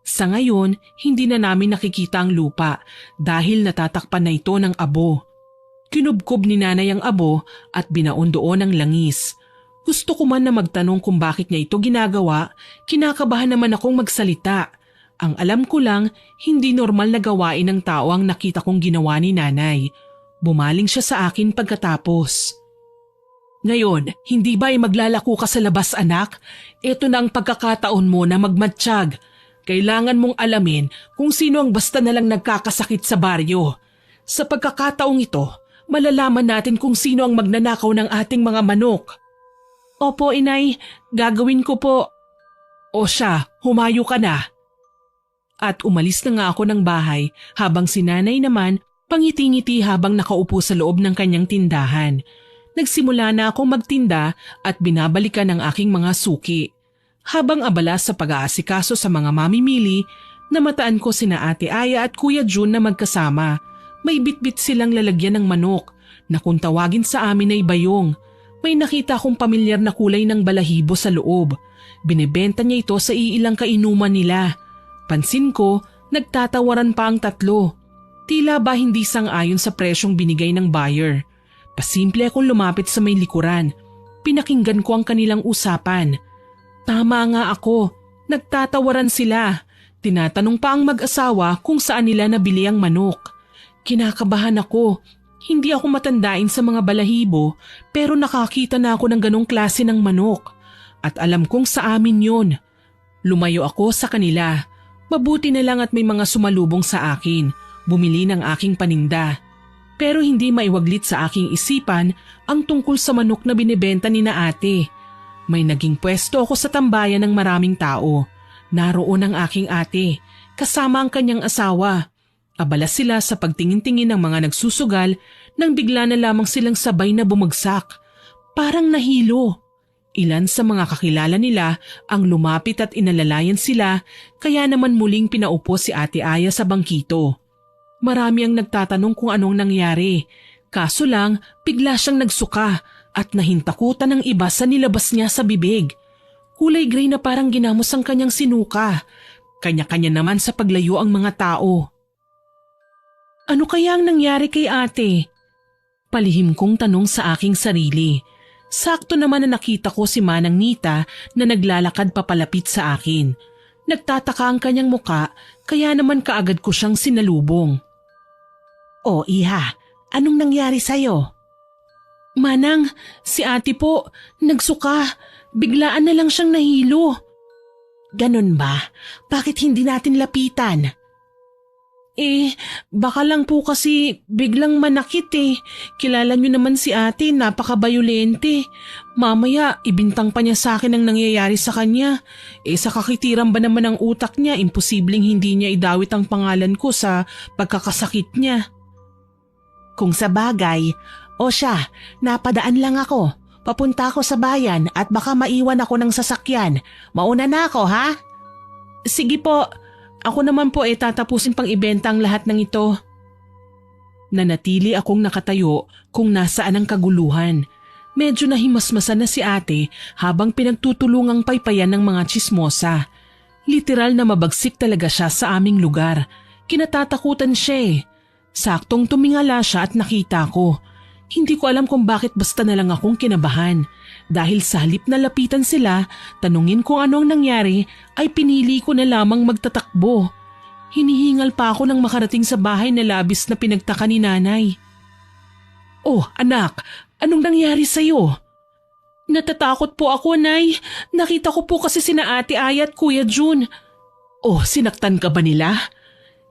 Sa ngayon, hindi na namin nakikita ang lupa dahil natatakpan na ito ng abo. Kinubkob ni nanay ang abo at binaon doon ang langis. Gusto ko man na magtanong kung bakit niya ito ginagawa, kinakabahan naman akong magsalita. Ang alam ko lang, hindi normal na gawain ng tao ang nakita kong ginawa ni nanay. Bumaling siya sa akin pagkatapos. Ngayon, hindi ba ay maglalako ka sa labas anak? Ito na ang pagkakataon mo na magmatsyag. Kailangan mong alamin kung sino ang basta nalang nagkakasakit sa baryo. Sa pagkakataong ito, malalaman natin kung sino ang magnanakaw ng ating mga manok. Opo, inay. Gagawin ko po. O siya, humayo ka na. At umalis na nga ako ng bahay habang si nanay naman pangiti-ngiti habang nakaupo sa loob ng kanyang tindahan. Nagsimula na akong magtinda at binabalikan ang aking mga suki. Habang abala sa pag-aasikaso sa mga mamimili, namataan ko sina Ate Aya at Kuya Jun na magkasama. May bitbit silang lalagyan ng manok na kung tawagin sa amin ay bayong. May nakita akong pamilyar na kulay ng balahibo sa loob. Binebenta niya ito sa iilang kainuman nila. Pansin ko, nagtatawaran pa ang 3. Tila ba hindi sang-ayon sa presyong binigay ng buyer. Pasimple akong lumapit sa may likuran. Pinakinggan ko ang kanilang usapan. Tama nga ako, nagtatawaran sila. Tinatanong pa ang mag-asawa kung saan nila nabili ang manok. Kinakabahan ako. Hindi ako matandain sa mga balahibo pero nakakita na ako ng ganong klase ng manok. At alam kong sa amin yon. Lumayo ako sa kanila. Mabuti na lang at may mga sumalubong sa akin. Bumili ng aking paninda. Pero hindi maiwaglit sa aking isipan ang tungkol sa manok na binibenta ni na ate. May naging pwesto ako sa tambayan ng maraming tao. Naroon ang aking ate, kasama ang kanyang asawa. Abala sila sa pagtingin-tingin ng mga nagsusugal nang bigla na lamang silang sabay na bumagsak. Parang nahilo. Ilan sa mga kakilala nila ang lumapit at inalalayan sila kaya naman muling pinaupo si Ate Aya sa bangkito. Marami ang nagtatanong kung anong nangyari. Kaso lang, bigla siyang nagsuka at nahintakutan ng iba sa nilabas niya sa bibig. Kulay gray na parang ginamos ang kanyang sinuka. Kanya-kanya naman sa paglayo ang mga tao. Ano kaya ang nangyari kay ate? Palihim kong tanong sa aking sarili. Sakto naman na nakita ko si Manang Nita na naglalakad papalapit sa akin. Nagtataka ang kanyang muka kaya naman kaagad ko siyang sinalubong. O iha, anong nangyari sa'yo? Manang, si ate po, nagsuka. Biglaan na lang siyang nahilo. Ganon ba? Bakit hindi natin lapitan? Baka lang po kasi biglang manakit eh. Kilala niyo naman si ate, napaka-bayolente. Mamaya, ibintang pa niya sa akin ang nangyayari sa kanya. Sa kakitiran ba naman ang utak niya, imposibleng hindi niya idawit ang pangalan ko sa pagkakasakit niya. Kung sa bagay, o siya, napadaan lang ako. Papunta ako sa bayan at baka maiwan ako ng sasakyan. Mauna na ako, ha? Sige po. Ako naman po tatapusin pang ibenta ang lahat ng ito. Nanatili akong nakatayo kung nasaan ang kaguluhan. Medyo nahimasmasan na si ate habang pinagtutulungang paypayan ng mga tsismosa. Literal na mabagsik talaga siya sa aming lugar. Kinatatakutan siya. Saktong tumingala siya at nakita ko. Hindi ko alam kung bakit basta na lang akong kinabahan. Dahil sa halip na lapitan sila, tanungin kung ano ang nangyari, ay pinili ko na lamang magtatakbo. Hinihingal pa ako nang makarating sa bahay na labis na pinagtaka ni nanay. Oh, anak, anong nangyari sa'yo? Natatakot po ako, Nay. Nakita ko po kasi sina Ate Aya at Kuya Jun. Oh, sinaktan ka ba nila?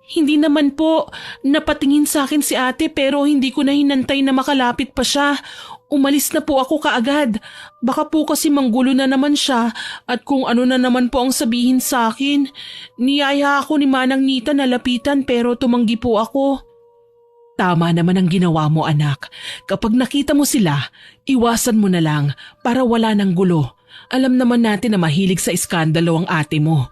Hindi naman po. Napatingin sa akin si ate pero hindi ko na hinantay na makalapit pa siya. Umalis na po ako kaagad. Baka po kasi manggulo na naman siya at kung ano na naman po ang sabihin sa akin. Niyaya ako ni Manang Nita na lapitan pero tumanggi po ako. Tama naman ang ginawa mo, anak. Kapag nakita mo sila, iwasan mo na lang para wala ng gulo. Alam naman natin na mahilig sa iskandalo ang ate mo.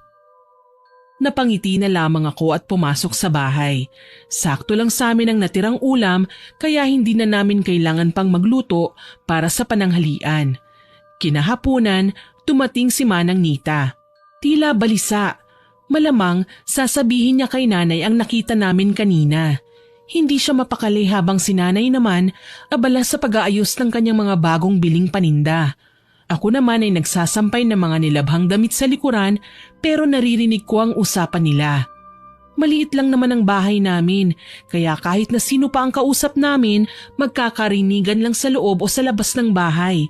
Napangiti na lamang ako at pumasok sa bahay. Sakto lang sa amin ang natirang ulam kaya hindi na namin kailangan pang magluto para sa pananghalian. Kinahapunan, dumating si Manang Nita. Tila balisa. Malamang sasabihin niya kay nanay ang nakita namin kanina. Hindi siya mapakali habang si nanay naman abala sa pag-aayos ng kanyang mga bagong biling paninda. Ako naman ay nagsasampay ng mga nilabhang damit sa likuran pero naririnig ko ang usapan nila. Maliit lang naman ang bahay namin kaya kahit na sino pa ang kausap namin magkakarinigan lang sa loob o sa labas ng bahay.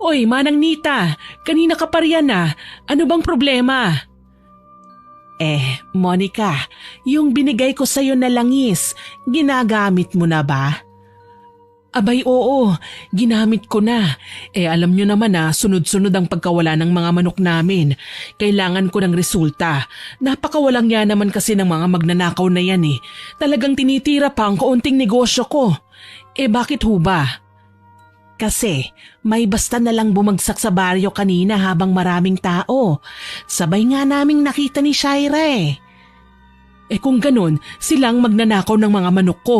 Oy, Manang Nita, kanina ka pa riyan ah. Ano bang problema? Monica, yung binigay ko sa'yo na langis, ginagamit mo na ba? Abay oo, ginamit ko na. Alam nyo naman na sunod-sunod ang pagkawala ng mga manok namin. Kailangan ko ng resulta. Napakawalang yan naman kasi ng mga magnanakaw na yan eh. Talagang tinitira pa ang kaunting negosyo ko. Bakit ho ba? Kasi may basta na lang bumagsak sa baryo kanina habang maraming tao. Sabay nga naming nakita ni Shaira eh. Kung ganun, silang magnanakaw ng mga manok ko.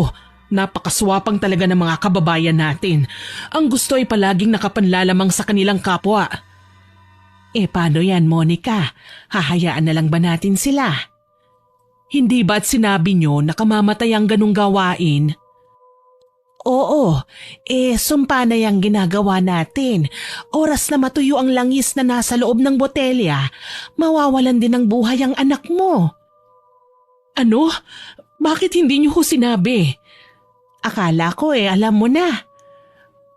Napakaswapang talaga ng mga kababayan natin. Ang gusto ay palaging nakapanlalamang sa kanilang kapwa. Paano yan, Monica? Hahayaan na lang ba natin sila? Hindi ba't sinabi nyo na kamamatay ang ganung gawain? Oo, sumpa na yung ginagawa natin. Oras na matuyo ang langis na nasa loob ng botelya, mawawalan din ng buhay ang anak mo. Ano? Bakit hindi niyo ho sinabi? Akala ko alam mo na.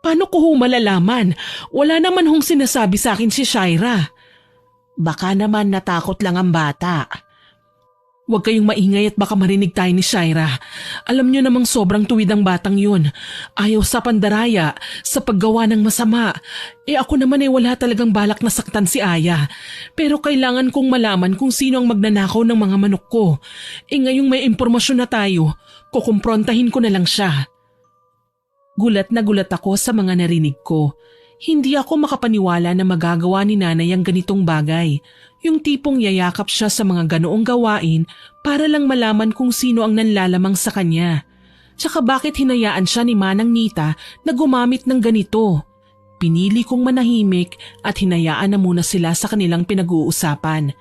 Paano ko ho malalaman? Wala naman hong sinasabi sa akin si Shaira. Baka naman natakot lang ang bata. Huwag kayong maingay at baka marinig tayo ni Shaira. Alam niyo namang sobrang tuwid ang batang yun. Ayaw sa pandaraya, sa paggawa ng masama. Ako naman wala talagang balak na saktan si Aya. Pero kailangan kong malaman kung sino ang magnanakaw ng mga manok ko. Ngayong may impormasyon na tayo, kukumprontahin ko na lang siya. Gulat na gulat ako sa mga narinig ko. Hindi ako makapaniwala na magagawa ni nanay ang ganitong bagay. Yung tipong yayakap siya sa mga ganoong gawain para lang malaman kung sino ang nanlalamang sa kanya. Tsaka bakit hinayaan siya ni Manang Nita na gumamit ng ganito? Pinili kong manahimik at hinayaan na muna sila sa kanilang pinag-uusapan.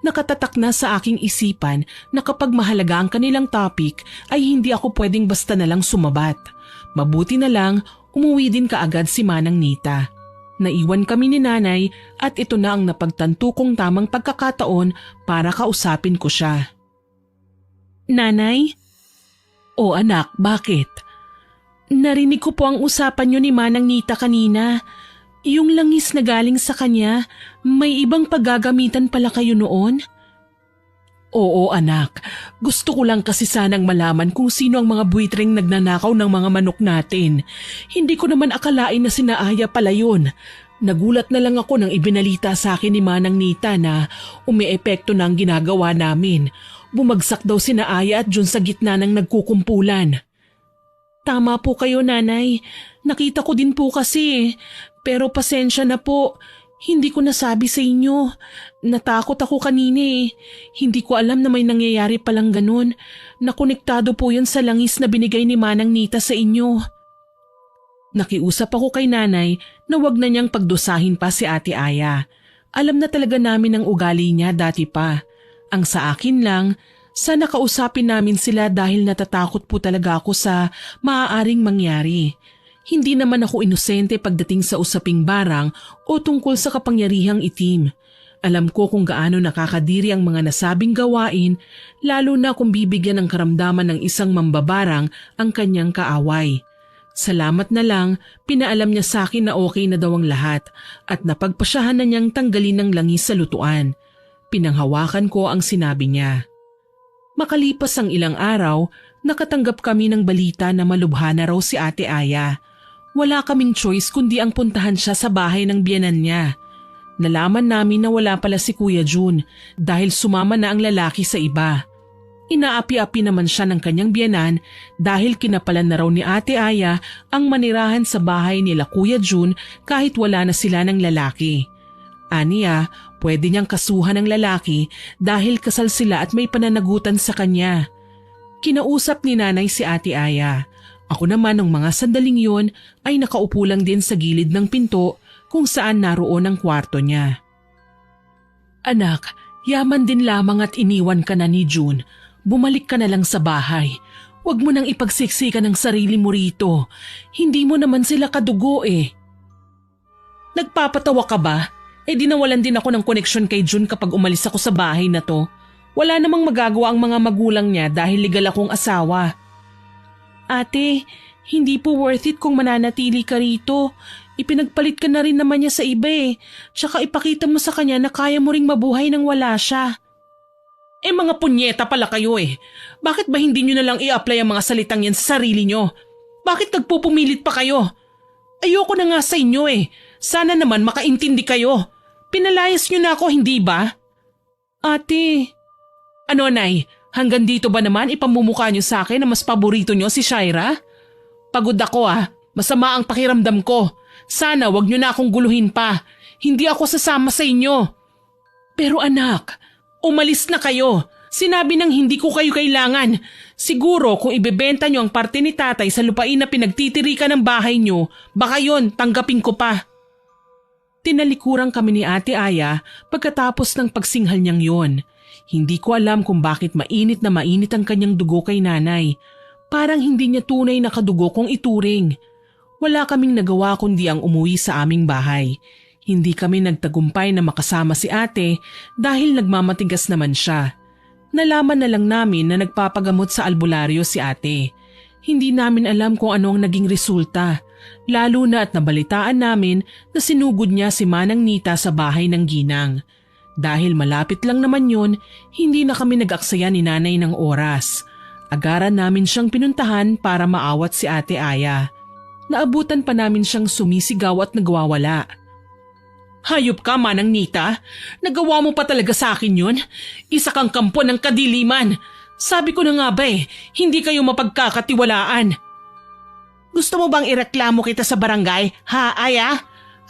Nakatatak na sa aking isipan na kapag mahalaga ang kanilang topic ay hindi ako pwedeng basta na lang sumabat. Mabuti na lang umuwi din kaagad si Manang Nita. Naiwan kami ni nanay at ito na ang napagtanto kong tamang pagkakataon para kausapin ko siya. Nanay? O anak, bakit? Narinig ko po ang usapan niyo ni Manang Nita kanina. Yung langis na galing sa kanya, may ibang paggagamitan pala kayo noon? Oo anak, gusto ko lang kasi sanang malaman kung sino ang mga buitreng nagnanakaw ng mga manok natin. Hindi ko naman akalain na sina Aya pala yun. Nagulat na lang ako nang ibinalita sa akin ni Manang Nita na umiepekto na ang ginagawa namin. Bumagsak daw sina Aya at Jun sa gitna ng nagkukumpulan. Tama po kayo nanay, nakita ko din po kasi pero pasensya na po. Hindi ko nasabi sa inyo. Natakot ako kanina eh. Hindi ko alam na may nangyayari palang ganun. Nakonektado po yun sa langis na binigay ni Manang Nita sa inyo. Nakiusap ako kay nanay na wag na niyang pagdusahin pa si Ate Aya. Alam na talaga namin ang ugali niya dati pa. Ang sa akin lang, sana kausapin namin sila dahil natatakot po talaga ako sa maaaring mangyari. Hindi naman ako inosente pagdating sa usaping barang o tungkol sa kapangyarihang itim. Alam ko kung gaano nakakadiri ang mga nasabing gawain, lalo na kung bibigyan ng karamdaman ng isang mambabarang ang kanyang kaaway. Salamat na lang, pinaalam niya sa akin na okay na daw ang lahat at napagpasyahan na niyang tanggalin ng langis sa lutuan. Pinanghawakan ko ang sinabi niya. Makalipas ang ilang araw, nakatanggap kami ng balita na malubha na raw si Ate Aya. Wala kaming choice kundi ang puntahan siya sa bahay ng biyenan niya. Nalaman namin na wala pala si Kuya Jun dahil sumama na ang lalaki sa iba. Inaapi-api naman siya ng kanyang biyenan dahil kinapalan na raw ni Ate Aya ang manirahan sa bahay nila Kuya Jun kahit wala na sila ng lalaki. Aniya, pwede niyang kasuhan ng lalaki dahil kasal sila at may pananagutan sa kanya. Kinausap ni nanay si Ate Aya. Ako naman ng mga sandaling yon ay nakaupo lang din sa gilid ng pinto kung saan naroon ang kwarto niya. Anak, yaman din lamang at iniwan ka na ni June. Bumalik ka na lang sa bahay. Huwag mo nang ipagsiksikan ang sarili mo rito. Hindi mo naman sila kadugo eh. Nagpapatawa ka ba? Di nawalan din ako ng koneksyon kay June kapag umalis ako sa bahay na to. Wala namang magagawa ang mga magulang niya dahil legal akong asawa. Ate, hindi po worth it kung mananatili ka rito. Ipinagpalit ka na rin naman niya sa iba eh. Tsaka ipakita mo sa kanya na kaya mo ring mabuhay nang wala siya. Mga punyeta pala kayo eh. Bakit ba hindi nyo na lang i-apply ang mga salitang yan sa sarili nyo? Bakit nagpupumilit pa kayo? Ayoko na nga sa inyo eh. Sana naman makaintindi kayo. Pinalayas nyo na ako, hindi ba? Ate. Ano, Nay? Hanggang dito ba naman ipamumukha nyo sa akin na mas paborito nyo si Shaira? Pagod ako ah. Masama ang pakiramdam ko. Sana wag nyo na akong guluhin pa. Hindi ako sasama sa inyo. Pero anak, umalis na kayo. Sinabi nang hindi ko kayo kailangan. Siguro kung ibebenta nyo ang parte ni tatay sa lupain na pinagtitirikan ng bahay nyo, baka yon tanggapin ko pa. Tinalikuran kami ni Ate Aya pagkatapos ng pagsinghal niyang yon. Hindi ko alam kung bakit mainit na mainit ang kanyang dugo kay nanay. Parang hindi niya tunay na kadugo kung ituring. Wala kaming nagawa kundi ang umuwi sa aming bahay. Hindi kami nagtagumpay na makasama si ate dahil nagmamatigas naman siya. Nalaman na lang namin na nagpapagamot sa albularyo si ate. Hindi namin alam kung ano ang naging resulta, lalo na at nabalitaan namin na sinugod niya si Manang Nita sa bahay ng ginang. Dahil malapit lang naman yun, hindi na kami nag-aksaya ni nanay ng oras. Agaran namin siyang pinuntahan para maawat si Ate Aya. Naabutan pa namin siyang sumisigaw at nagwawala. Hayop ka, Manang Nita. Nagawa mo pa talaga sa akin yun. Isa kang kampo ng kadiliman. Sabi ko na nga ba hindi kayo mapagkakatiwalaan. Gusto mo bang ireklamo kita sa barangay, ha, Aya?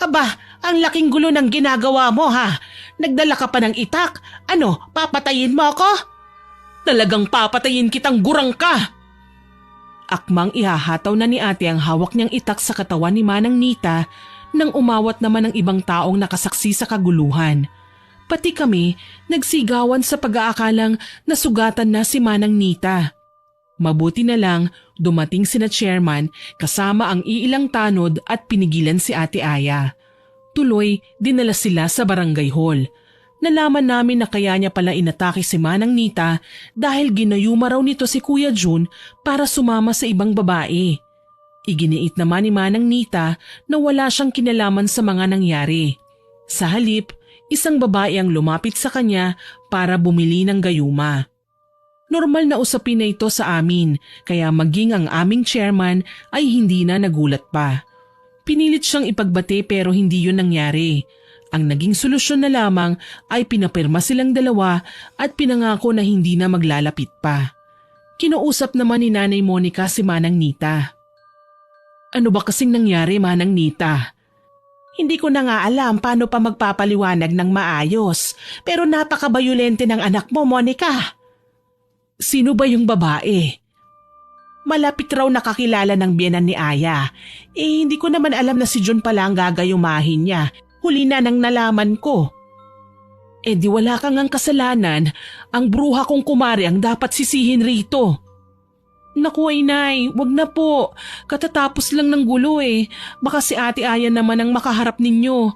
Aba, ang laking gulo ng ginagawa mo, ha? Nagdala ka pa ng itak. Ano, papatayin mo ako? Talagang papatayin kitang gurang ka. Akmang ihahataw na ni ate ang hawak niyang itak sa katawan ni Manang Nita nang umawat naman ang ibang taong nakasaksi sa kaguluhan. Pati kami nagsigawan sa pag-aakalang nasugatan na si Manang Nita. Mabuti na lang dumating sina chairman kasama ang iilang tanod at pinigilan si Ate Aya. Tuloy dinala sila sa barangay hall. Nalaman namin na kaya niya pala inatake si Manang Nita dahil ginayuma raw nito si Kuya Jun para sumama sa ibang babae. Iginiit naman ni Manang Nita na wala siyang kinalaman sa mga nangyari. Sa halip, isang babae ang lumapit sa kanya para bumili ng gayuma. Normal na usapin na ito sa amin kaya maging ang aming chairman ay hindi na nagulat pa. Pinilit siyang ipagbate pero hindi yun nangyari. Ang naging solusyon na lamang ay pinapirma silang dalawa at pinangako na hindi na maglalapit pa. Kinausap naman ni Nanay Monica si Manang Nita. Ano ba kasing nangyari, Manang Nita? Hindi ko na nga alam paano pa magpapaliwanag ng maayos, pero napaka-bayolente ng anak mo, Monica. Sino ba yung babae? Malapit raw nakakilala ng biyenan ni Aya. Hindi ko naman alam na si Jun pala ang gagayumahin niya. Huli na nang nalaman ko. Di wala kang ang kasalanan. Ang bruha kong kumari ang dapat sisihin rito. Naku ay Nay, wag na po. Katatapos lang ng gulo Baka si Ate Aya naman ang makaharap ninyo.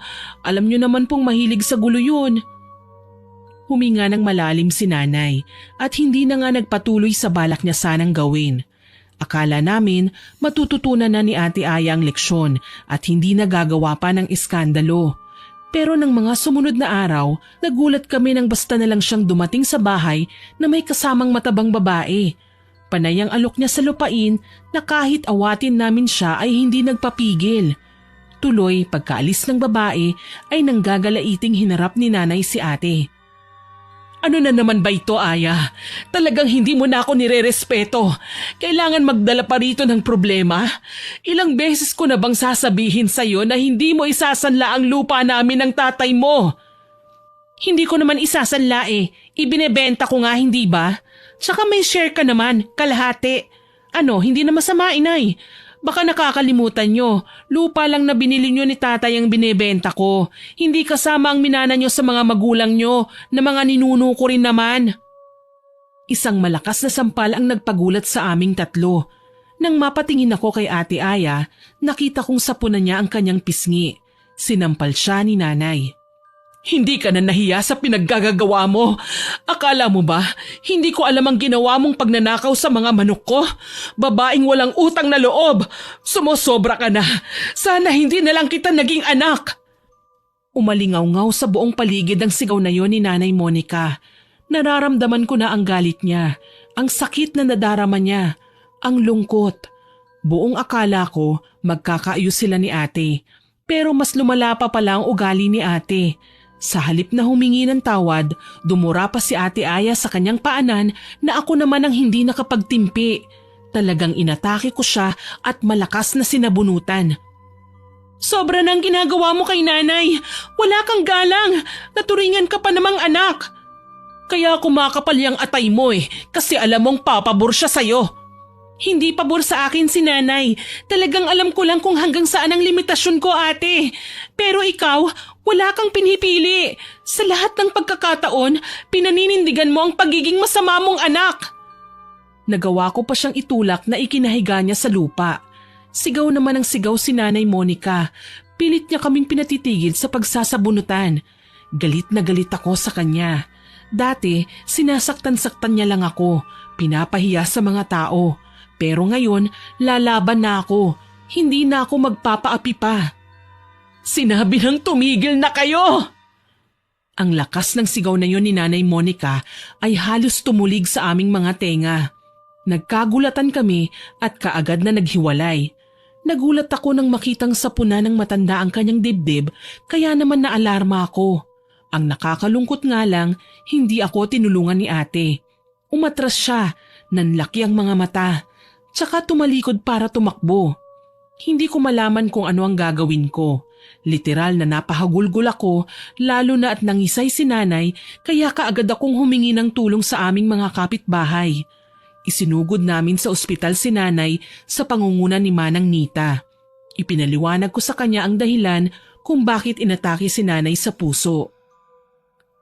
Alam nyo naman pong mahilig sa gulo yun. Huminga ng malalim si Nanay at hindi na nga nagpatuloy sa balak niya sanang gawin. Akala namin matututunan na ni Ate Aya ang leksyon at hindi na gagawa pa ng iskandalo. Pero ng mga sumunod na araw, nagulat kami nang basta na lang siyang dumating sa bahay na may kasamang matabang babae. Panay ang alok niya sa lupain na kahit awatin namin siya ay hindi nagpapigil. Tuloy pagkaalis ng babae ay nanggagalaiting hinarap ni Nanay si ate. Ano na naman ba ito, Aya? Talagang hindi mo na ako nirerespeto. Kailangan magdala pa rito ng problema? Ilang beses ko na bang sasabihin sa'yo na hindi mo isasanla ang lupa namin ng tatay mo? Hindi ko naman isasanla eh. Ibinebenta ko nga, hindi ba? Tsaka may share ka naman, kalahati. Ano, hindi na masama, inay. Baka nakakalimutan nyo, lupa lang na binili nyo ni tatay ang binebenta ko. Hindi kasama ang minana nyo sa mga magulang nyo na mga ninuno ko rin naman. Isang malakas na sampal ang nagpagulat sa aming tatlo. Nang mapatingin ako kay Ate Aya, nakita kong sapunan niya ang kanyang pisngi. Sinampal siya ni nanay. Hindi ka na nahiya sa pinaggagawa mo. Akala mo ba, hindi ko alam ang ginawa mong pagnanakaw sa mga manok ko? Babaeng walang utang na loob. Sumosobra ka na. Sana hindi na lang kita naging anak. Umalingaw-ngaw sa buong paligid ang sigaw na yon ni Nanay Monica. Nararamdaman ko na ang galit niya, ang sakit na nadarama niya, ang lungkot. Buong akala ko magkakaayos sila ni ate. Pero mas lumala pa pala ang ugali ni ate. Sa halip na humingi ng tawad, dumura pa si Ate Aya sa kanyang paanan na ako naman ang hindi nakapagtimpi. Talagang inatake ko siya at malakas na sinabunutan. Sobra nang ginagawa mo kay nanay. Wala kang galang. Naturingan ka pa namang anak. Kaya kumakapal yung atay mo kasi alam mong papabor siya sa'yo. Hindi pabor sa akin si nanay. Talagang alam ko lang kung hanggang saan ang limitasyon ko, ate. Pero ikaw, wala kang pinipili. Sa lahat ng pagkakataon, pinaninindigan mo ang pagiging masama mong anak. Nagawa ko pa siyang itulak na ikinahiga niya sa lupa. Sigaw naman ang sigaw si Nanay Monica. Pilit niya kaming pinatitigil sa pagsasabunutan. Galit na galit ako sa kanya. Dati, sinasaktan-saktan niya lang ako. Pinapahiya sa mga tao. Pero ngayon, lalaban na ako. Hindi na ako magpapaapi pa. Sinabi ng tumigil na kayo! Ang lakas ng sigaw na yon ni Nanay Monica ay halos tumulig sa aming mga tenga. Nagkagulatan kami at kaagad na naghiwalay. Nagulat ako nang makitang sapuna ng matanda ang kanyang dibdib kaya naman naalarma ako. Ang nakakalungkot nga lang, hindi ako tinulungan ni ate. Umatras siya, nanlaki ang mga mata. Tsaka tumalikod para tumakbo. Hindi ko malaman kung ano ang gagawin ko. Literal na napahagulgol ako, lalo na at nangisay si nanay, kaya kaagad akong humingi ng tulong sa aming mga kapitbahay. Isinugod namin sa ospital si nanay sa pangunguna ni Manang Nita. Ipinaliwanag ko sa kanya ang dahilan kung bakit inatake si nanay sa puso.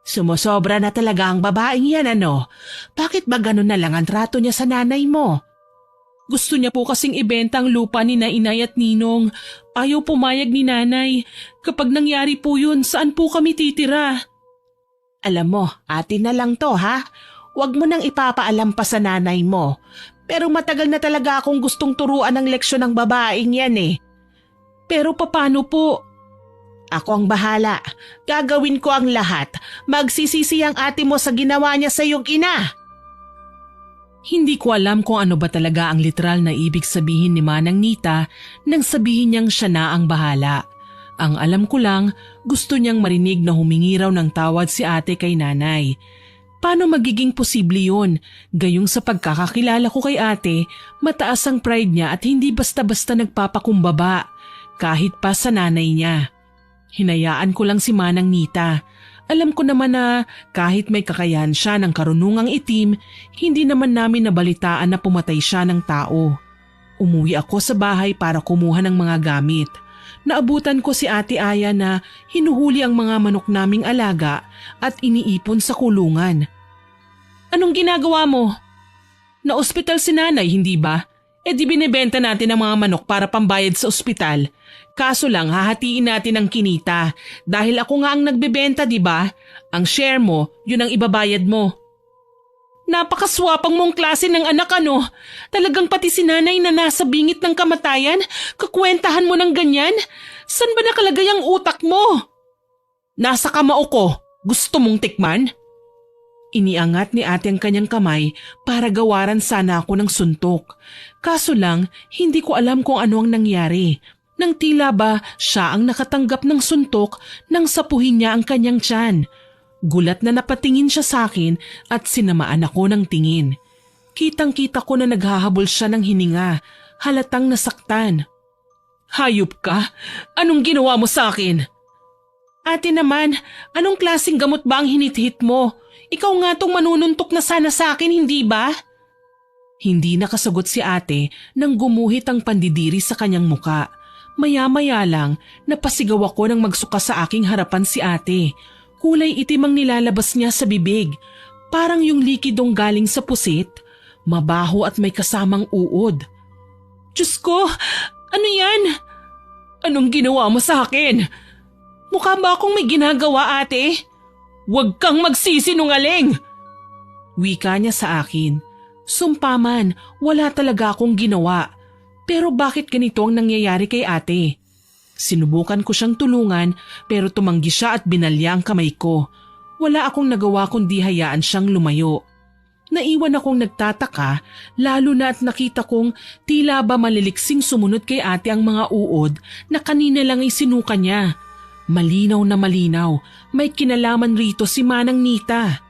Sumusobra na talaga ang babaeng yan, ano? Bakit ba ganun na lang ang trato niya sa nanay mo? Gusto niya po kasing ibenta ang lupa ni na Inay at Ninong. Ayaw pumayag ni nanay. Kapag nangyari po yun, saan po kami titira? Alam mo, atin na lang to ha. Huwag mo nang ipapaalam pa sa nanay mo. Pero matagal na talaga akong gustong turuan ng leksyon ng babaeng yan eh. Pero paano po? Ako ang bahala. Gagawin ko ang lahat. Magsisisi ang ate mo sa ginawa niya sa iyong ina. Hindi ko alam kung ano ba talaga ang literal na ibig sabihin ni Manang Nita nang sabihin niyang siya na ang bahala. Ang alam ko lang, gusto niyang marinig na humingi raw ng tawad si ate kay nanay. Paano magiging posible yun? Gayong sa pagkakakilala ko kay ate, mataas ang pride niya at hindi basta-basta nagpapakumbaba, kahit pa sa nanay niya. Hinayaan ko lang si Manang Nita. Alam ko naman na kahit may kakayahan siya ng karunungang itim, hindi naman namin nabalitaan na pumatay siya ng tao. Umuwi ako sa bahay para kumuha ng mga gamit. Naabutan ko si Ate Aya na hinuhuli ang mga manok naming alaga at iniipon sa kulungan. Anong ginagawa mo? Na-ospital si nanay, hindi ba? Di binibenta natin ang mga manok para pambayad sa ospital. Kaso lang hahatiin natin ang kinita dahil ako nga ang nagbebenta, di ba? Ang share mo, yun ang ibabayad mo. Napakaswapang mong klase ng anak, ano? Talagang pati si nanay na nasa bingit ng kamatayan, kakwentahan mo ng ganyan? San ba nakalagay ang utak mo? Nasa kamao ko, gusto mong tikman? Iniangat ni ate ang kanyang kamay para gawaran sana ako ng suntok. Kaso lang, hindi ko alam kung ano ang nangyari. Nang tila ba siya ang nakatanggap ng suntok nang sapuhin niya ang kanyang tiyan. Gulat na napatingin siya sa akin at sinamaan ako ng tingin. Kitang-kita ko na naghahabol siya ng hininga, halatang nasaktan. Hayop ka? Anong ginawa mo sa akin? Ate naman, anong klaseng gamot ba ang hinit-hit mo? Ikaw nga tong manununtok na sana sa akin, hindi ba? Hindi nakasagot si ate nang gumuhit ang pandidiri sa kanyang muka. Maya-maya lang, napasigaw ako nang magsuka sa aking harapan si ate. Kulay itim ang nilalabas niya sa bibig. Parang yung likidong galing sa pusit. Mabaho at may kasamang uod. Diyos ko! Ano yan? Anong ginawa mo sa akin? Mukha ba akong may ginagawa, ate? Huwag kang magsisinungaling! Wika niya sa akin. Sumpa man, wala talaga akong ginawa. Pero bakit ganito ang nangyayari kay ate? Sinubukan ko siyang tulungan pero tumanggi siya at binalya ang kamay ko. Wala akong nagawa kundi hayaan siyang lumayo. Naiwan akong nagtataka lalo na at nakita kong tila ba maliliksing sumunod kay ate ang mga uod na kanina lang ay sinuka niya. Malinaw na malinaw, may kinalaman rito si Manang Nita.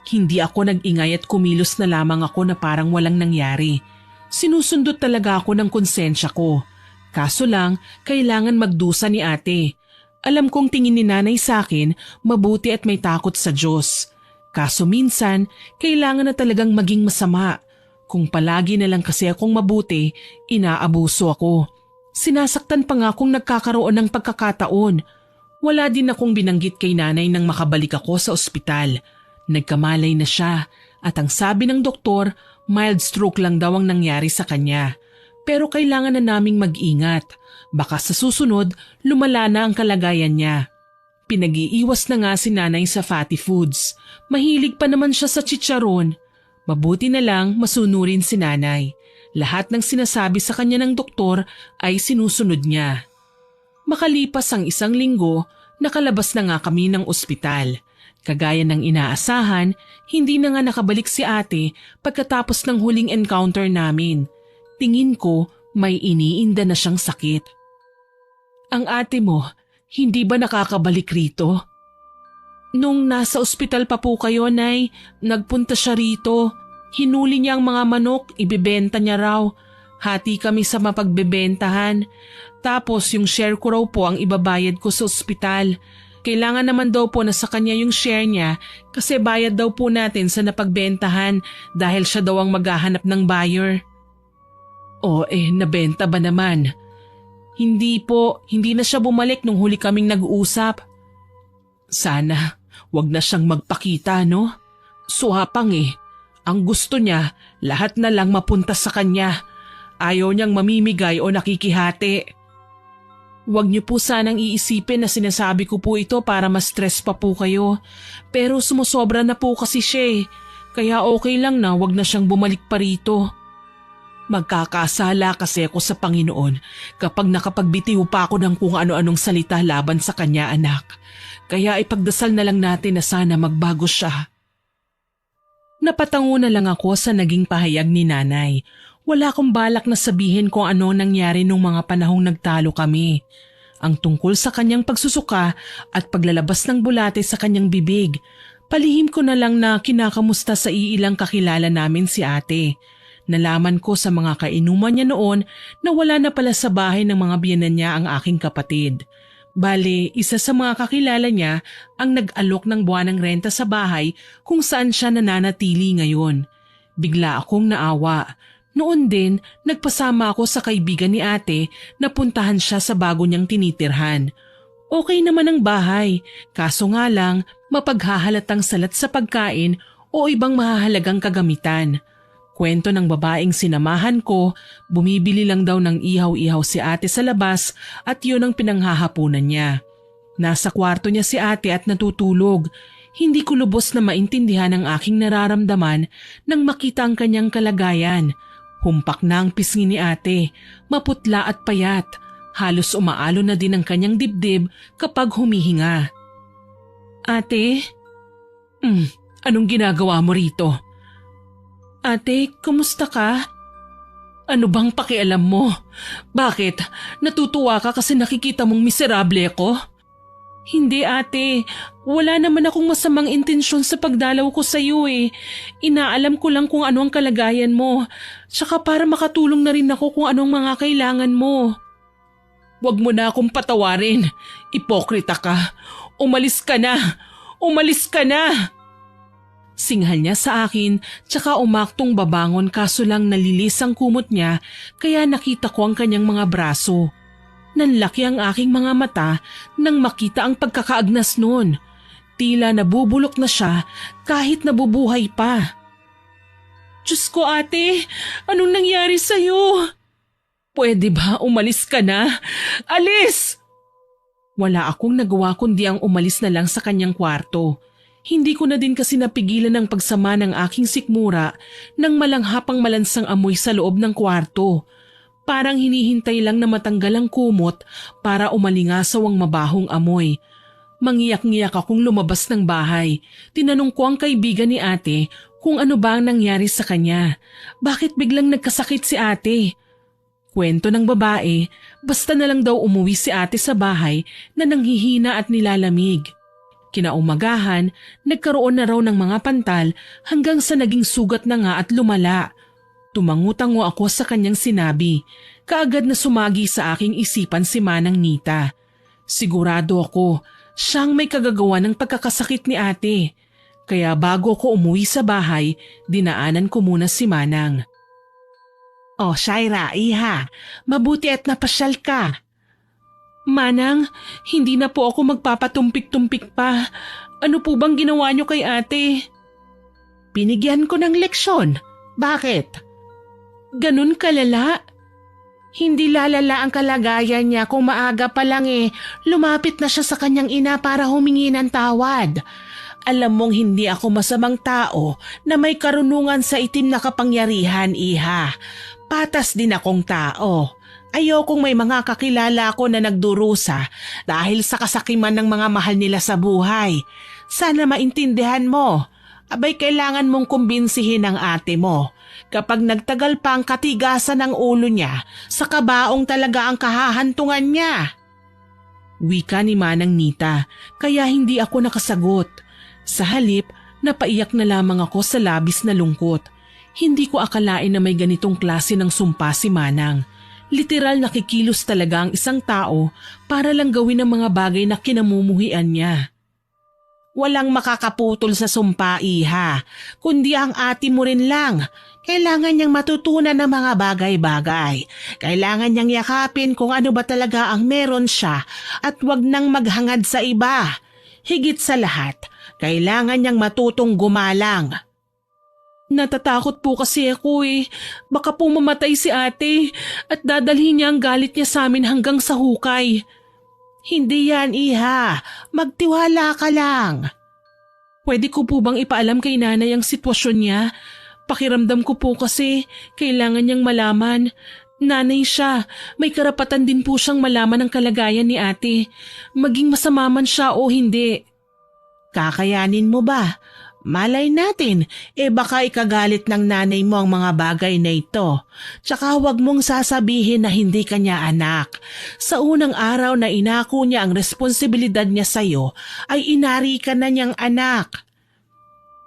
Hindi ako nag-ingay at kumilos na lamang ako na parang walang nangyari. Sinusundot talaga ako ng konsensya ko. Kaso lang, kailangan magdusa ni ate. Alam kong tingin ni nanay sa akin, mabuti at may takot sa Diyos. Kaso minsan, kailangan na talagang maging masama. Kung palagi na lang kasi akong mabuti, inaabuso ako. Sinasaktan pa nga akong nagkakaroon ng pagkakataon. Wala din akong binanggit kay nanay nang makabalik ako sa ospital. Nagkamalay na siya at ang sabi ng doktor, mild stroke lang daw ang nangyari sa kanya. Pero kailangan na naming mag-ingat. Baka sa susunod, lumala na ang kalagayan niya. Pinag-iiwas na nga si nanay sa fatty foods. Mahilig pa naman siya sa chicharon. Mabuti na lang masunurin si nanay. Lahat ng sinasabi sa kanya ng doktor ay sinusunod niya. Makalipas ang 1 linggo, nakalabas na nga kami ng ospital. Kagaya ng inaasahan, hindi na nga nakabalik si ate pagkatapos ng huling encounter namin. Tingin ko may iniinda na siyang sakit. Ang ate mo, hindi ba nakakabalik rito? Nung nasa ospital pa po kayo, Nay, nagpunta siya rito. Hinuli niya ang mga manok, ibibenta niya raw. Hati kami sa mapagbebentahan. Tapos yung share ko raw po ang ibabayad ko sa ospital. Kailangan naman daw po na sa kanya yung share niya kasi bayad daw po natin sa napagbentahan dahil siya daw ang maghahanap ng buyer. Nabenta ba naman? Hindi po, hindi na siya bumalik nung huli kaming nag-uusap. Sana, wag na siyang magpakita, no? Suhapang eh. Ang gusto niya, lahat na lang mapunta sa kanya. Ayaw niyang mamimigay o nakikihati. Huwag niyo po sanang iisipin na sinasabi ko po ito para ma-stress pa po kayo. Pero sumusobra na po kasi siya eh. Kaya okay lang na wag na siyang bumalik pa rito. Magkakasala kasi ako sa Panginoon kapag nakapagbitiw pa ako ng kung ano-anong salita laban sa kanya, anak. Kaya ipagdasal na lang natin na sana magbago siya. Napatango na lang ako sa naging pahayag ni nanay. Wala akong balak na sabihin kung ano nangyari nung mga panahong nagtalo kami. Ang tungkol sa kanyang pagsusuka at paglalabas ng bulate sa kanyang bibig. Palihim ko na lang na kinakamusta sa iilang kakilala namin si ate. Nalaman ko sa mga kainuman niya noon na wala na pala sa bahay ng mga biyenan niya ang aking kapatid. Bale, isa sa mga kakilala niya ang nag-alok ng buwanang renta sa bahay kung saan siya nananatili ngayon. Bigla akong naawa. Noon din, nagpasama ako sa kaibigan ni ate na puntahan siya sa bago niyang tinitirhan. Okay naman ang bahay, kaso nga lang mapaghahalatang salat sa pagkain o ibang mahahalagang kagamitan. Kwento ng babaeng sinamahan ko, bumibili lang daw ng ihaw-ihaw si ate sa labas at yun ang pinanghahapunan niya. Nasa kwarto niya si ate at natutulog. Hindi ko lubos na maintindihan ang aking nararamdaman nang makita ang kanyang kalagayan. Humpak na ang pisngi ni ate, maputla at payat. Halos umaalo na din ang kanyang dibdib kapag humihinga. Ate? Anong ginagawa mo rito? Ate, kumusta ka? Ano bang pakialam mo? Bakit? Natutuwa ka kasi nakikita mong miserable ako? Hindi ate, wala naman akong masamang intensyon sa pagdalaw ko sa iyo eh. Inaalam ko lang kung ano ang kalagayan mo. Tsaka para makatulong na rin ako kung anong mga kailangan mo. Huwag mo na akong patawarin. Ipokrita ka. Umalis ka na! Umalis ka na! Singhal niya sa akin, tsaka umaktong babangon kaso lang nalilis ang kumot niya kaya nakita ko ang kanyang mga braso. Nanlaki ang aking mga mata nang makita ang pagkakaagnas noon. Tila nabubulok na siya kahit nabubuhay pa. Diyos ko ate, anong nangyari sa'yo? Pwede ba umalis ka na? Alis! Wala akong nagawa kundi ang umalis na lang sa kanyang kwarto. Hindi ko na din kasi napigilan ang pagsama ng aking sikmura nang malanghapang malansang amoy sa loob ng kwarto. Parang hinihintay lang na matanggal ang kumot para umalingasaw ang mabahong amoy. Mangiyak-ngiyak akong lumabas ng bahay. Tinanong ko ang kaibigan ni ate kung ano ba ang nangyari sa kanya. Bakit biglang nagkasakit si ate? Kwento ng babae, basta na lang daw umuwi si ate sa bahay na nanghihina at nilalamig. Kinaumagahan, nagkaroon na raw ng mga pantal hanggang sa naging sugat na nga at lumala. Tumangutango ako sa kanyang sinabi. Kaagad na sumagi sa aking isipan si Manang Nita. Sigurado ako, siyang may kagagawa ng pagkakasakit ni ate. Kaya bago ko umuwi sa bahay, dinaanan ko muna si Manang. Oh, Shaira, iha, mabuti at napasyal ka. Manang, hindi na po ako magpapatumpik-tumpik pa. Ano po bang ginawa niyo kay ate? Binigyan ko ng leksyon. Bakit? Ganun kalala? Hindi lalala ang kalagayan niya kung maaga pa lang lumapit na siya sa kanyang ina para humingi ng tawad. Alam mong hindi ako masamang tao na may karunungan sa itim na kapangyarihan, iha. Patas din akong tao. Ayokong may mga kakilala ko na nagdurusa dahil sa kasakiman ng mga mahal nila sa buhay. Sana maintindihan mo. Abay kailangan mong kumbinsihin ang ate mo. Kapag nagtagal pa ang katigasan ng ulo niya, sa kabaong talaga ang kahahantungan niya. Wika ni Manang Nita, kaya hindi ako nakasagot. Sa halip, napaiyak na lamang ako sa labis na lungkot. Hindi ko akalain na may ganitong klase ng sumpa si Manang. Literal nakikilos talaga ang isang tao para lang gawin ang mga bagay na kinamumuhian niya. Walang makakaputol sa sumpa, iha, kundi ang ate mo rin lang. Kailangan niyang matutunan ng mga bagay-bagay. Kailangan niyang yakapin kung ano ba talaga ang meron siya at wag nang maghangad sa iba. Higit sa lahat, kailangan niyang matutong gumalang. Natatakot po kasi ako Baka po mamatay si ate at dadalhin niya ang galit niya sa amin hanggang sa hukay. Hindi yan, iha. Magtiwala ka lang. Pwede ko po bang ipaalam kay nanay ang sitwasyon niya? Pakiramdam ko po kasi kailangan niyang malaman. Nanay siya, may karapatan din po siyang malaman ang kalagayan ni ate. Maging masama man siya o hindi. Kakayanin mo ba? Malay natin, baka ikagalit ng nanay mo ang mga bagay na ito. Tsaka huwag mong sasabihin na hindi ka niya anak. Sa unang araw na inako niya ang responsibilidad niya sa'yo, ay inari ka na niyang anak.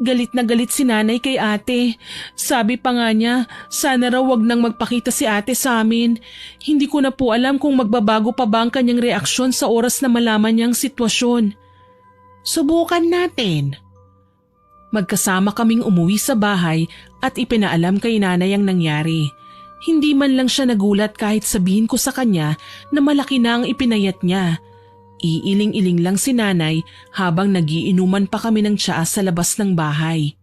Galit na galit si nanay kay ate. Sabi pa nga niya, sana raw wag nang magpakita si ate sa amin. Hindi ko na po alam kung magbabago pa ba ang kanyang reaksyon sa oras na malaman niyang sitwasyon. Subukan natin. Magkasama kaming umuwi sa bahay at ipinaalam kay nanay ang nangyari. Hindi man lang siya nagulat kahit sabihin ko sa kanya na malaki na ang ipinayat niya. Iiling-iling lang si nanay habang nagiinuman pa kami ng tsaa sa labas ng bahay.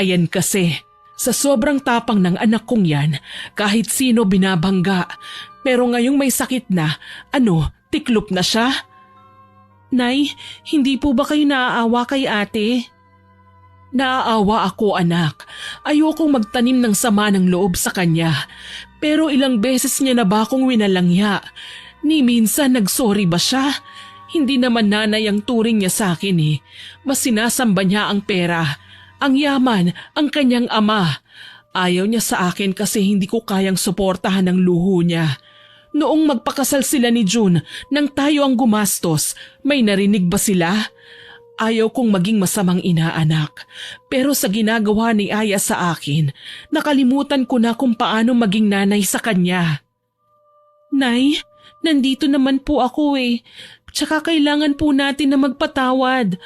Ayan kasi, sa sobrang tapang ng anak kong yan, kahit sino binabangga. Pero ngayong may sakit na, tiklop na siya? Nay, hindi po ba kayo naaawa kay ate? Naaawa ako, anak. Ayokong magtanim ng sama ng loob sa kanya. Pero ilang beses niya na ba akong winalangya? Ni minsan nagsorry ba siya? Hindi naman nanay ang turing niya sa akin Mas sinasamba niya ang pera, ang yaman, ang kanyang ama. Ayaw niya sa akin kasi hindi ko kayang suportahan ang luho niya. Noong magpakasal sila ni June, nang tayo ang gumastos, may narinig ba sila? Ayaw kong maging masamang ina, anak. Pero sa ginagawa ni Aya sa akin, nakalimutan ko na kung paano maging nanay sa kanya. Nay, nandito naman po ako eh. Tsaka kailangan po natin na magpatawad.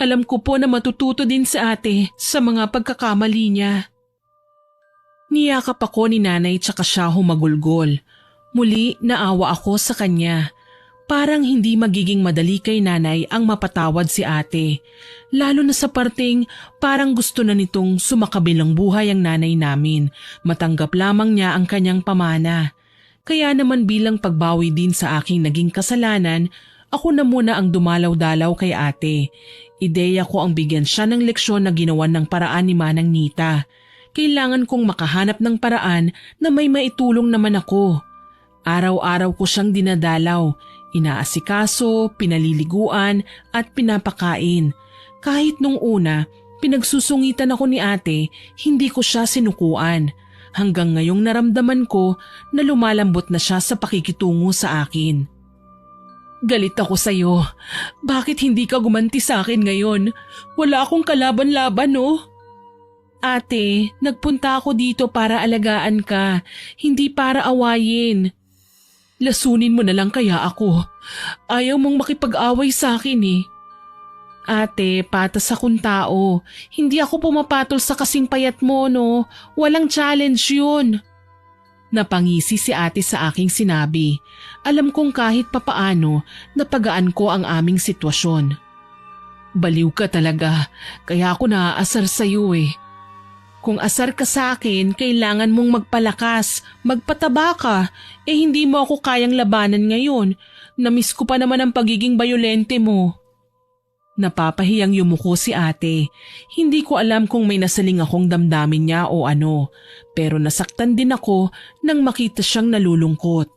Alam ko po na matututo din si ate sa mga pagkakamali niya. Niyakap ako ni nanay tsaka siya humagulgol. Muli naawa ako sa kanya. Parang hindi magiging madali kay nanay ang mapatawad si ate. Lalo na sa parting parang gusto na nitong sumakabilang buhay ang nanay namin. Matanggap lamang niya ang kanyang pamana. Kaya naman bilang pagbawi din sa aking naging kasalanan, ako na muna ang dumalaw-dalaw kay ate. Ideya ko ang bigyan siya ng leksyon na ginawan ng paraan ni Manang Nita. Kailangan kong makahanap ng paraan na may maitulong naman ako. Araw-araw ko siyang dinadalaw. Inaasikaso, pinaliliguan at pinapakain. Kahit nung una, pinagsusungitan ako ni ate, hindi ko siya sinukuan. Hanggang ngayong naramdaman ko na lumalambot na siya sa pakikitungo sa akin. Galit ako sa'yo. Bakit hindi ka gumanti sa akin ngayon? Wala akong kalaban-laban, no? Ate, nagpunta ako dito para alagaan ka, hindi para awayin. Lasunin mo na lang kaya ako. Ayaw mong makipag-away sa akin eh. Ate, patas akong tao. Hindi ako pumapatol sa kasing payat mo, no? Walang challenge yun. Napangisi si ate sa aking sinabi. Alam kong kahit papaano, napagaan ko ang aming sitwasyon. Baliw ka talaga, kaya ako naaasar sa'yo eh. Kung asar ka sa akin, kailangan mong magpalakas, magpataba ka. Hindi mo ako kayang labanan ngayon. Namiss ko pa naman ang pagiging bayolente mo. Napapahiyang yumuko si ate. Hindi ko alam kung may nasaling akong damdamin niya o ano. Pero nasaktan din ako nang makita siyang nalulungkot.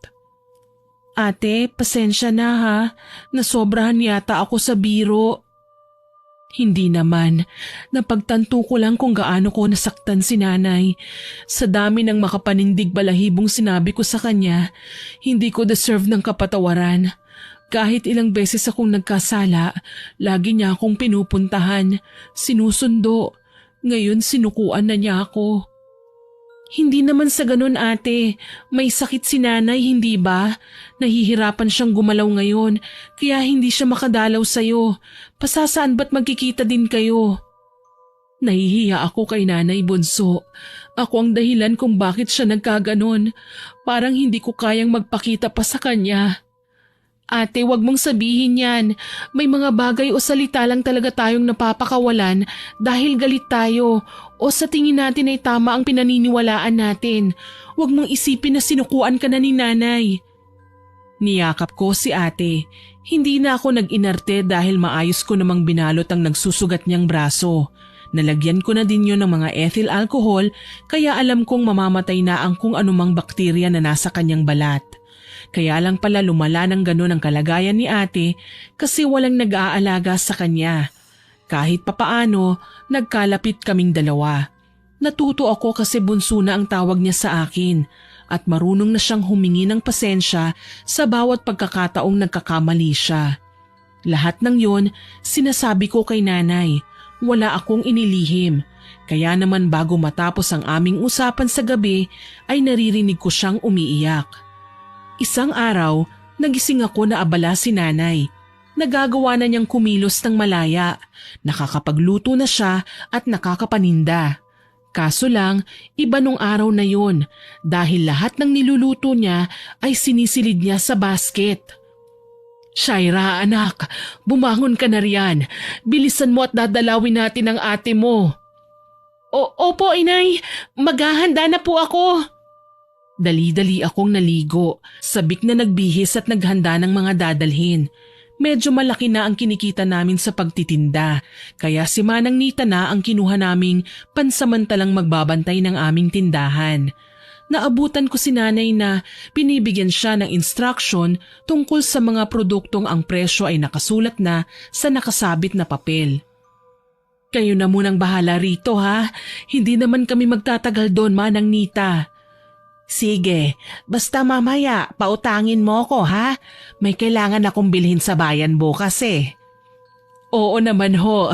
Ate, pasensya na ha. Nasobrahan yata ako sa biro. Hindi naman. Napagtanto ko lang kung gaano ko nasaktan si nanay. Sa dami ng makapanindig balahibong sinabi ko sa kanya, hindi ko deserve ng kapatawaran. Kahit ilang beses akong nagkasala, lagi niya akong pinupuntahan, sinusundo. Ngayon sinukuan na niya ako. Hindi naman sa ganun ate, may sakit si nanay hindi ba? Nahihirapan siyang gumalaw ngayon, kaya hindi siya makadalaw sa'yo. Pasasaan ba't magkikita din kayo? Nahihiya ako kay nanay bunso. Ako ang dahilan kung bakit siya nagkaganon. Parang hindi ko kayang magpakita pa sa kanya. Ate, wag mong sabihin yan. May mga bagay o salita lang talaga tayong napapakawalan dahil galit tayo o sa tingin natin ay tama ang pinaniniwalaan natin. Wag mong isipin na sinukuan ka na ni nanay. Niyakap ko si ate. Hindi na ako nag-inarte dahil maayos ko namang binalot ang nagsusugat niyang braso. Nalagyan ko na din yun ng mga ethyl alcohol kaya alam kong mamamatay na ang kung anumang bakterya na nasa kanyang balat. Kaya lang pala lumala ng ganun ang kalagayan ni ate kasi walang nag-aalaga sa kanya. Kahit papaano, nagkalapit kaming dalawa. Natuto ako kasi bunso na ang tawag niya sa akin at marunong na siyang humingi ng pasensya sa bawat pagkakataong nagkakamali siya. Lahat ng yon sinasabi ko kay nanay. Wala akong inilihim. Kaya naman bago matapos ang aming usapan sa gabi ay naririnig ko siyang umiiyak. Isang araw, nagising ako na abala si nanay. Nagagawa na niyang kumilos ng malaya, nakakapagluto na siya at nakakapaninda. Kaso lang, iba nung araw na yon dahil lahat ng niluluto niya ay sinisilid niya sa basket. Shaira, anak, bumangon ka na riyan. Bilisan mo at dadalawin natin ang ate mo. Opo, inay. Maghahanda na po ako. Dali-dali akong naligo, sabik na nagbihis at naghanda ng mga dadalhin. Medyo malaki na ang kinikita namin sa pagtitinda, kaya si Manang Nita na ang kinuha naming pansamantalang magbabantay ng aming tindahan. Naabutan ko si nanay na binibigyan siya ng instruction tungkol sa mga produktong ang presyo ay nakasulat na sa nakasabit na papel. Kayo na munang bahala rito ha, hindi naman kami magtatagal doon, Manang Nita. Sige, basta mamaya pautangin mo ko ha. May kailangan akong bilhin sa bayan bukas eh. Oo naman ho,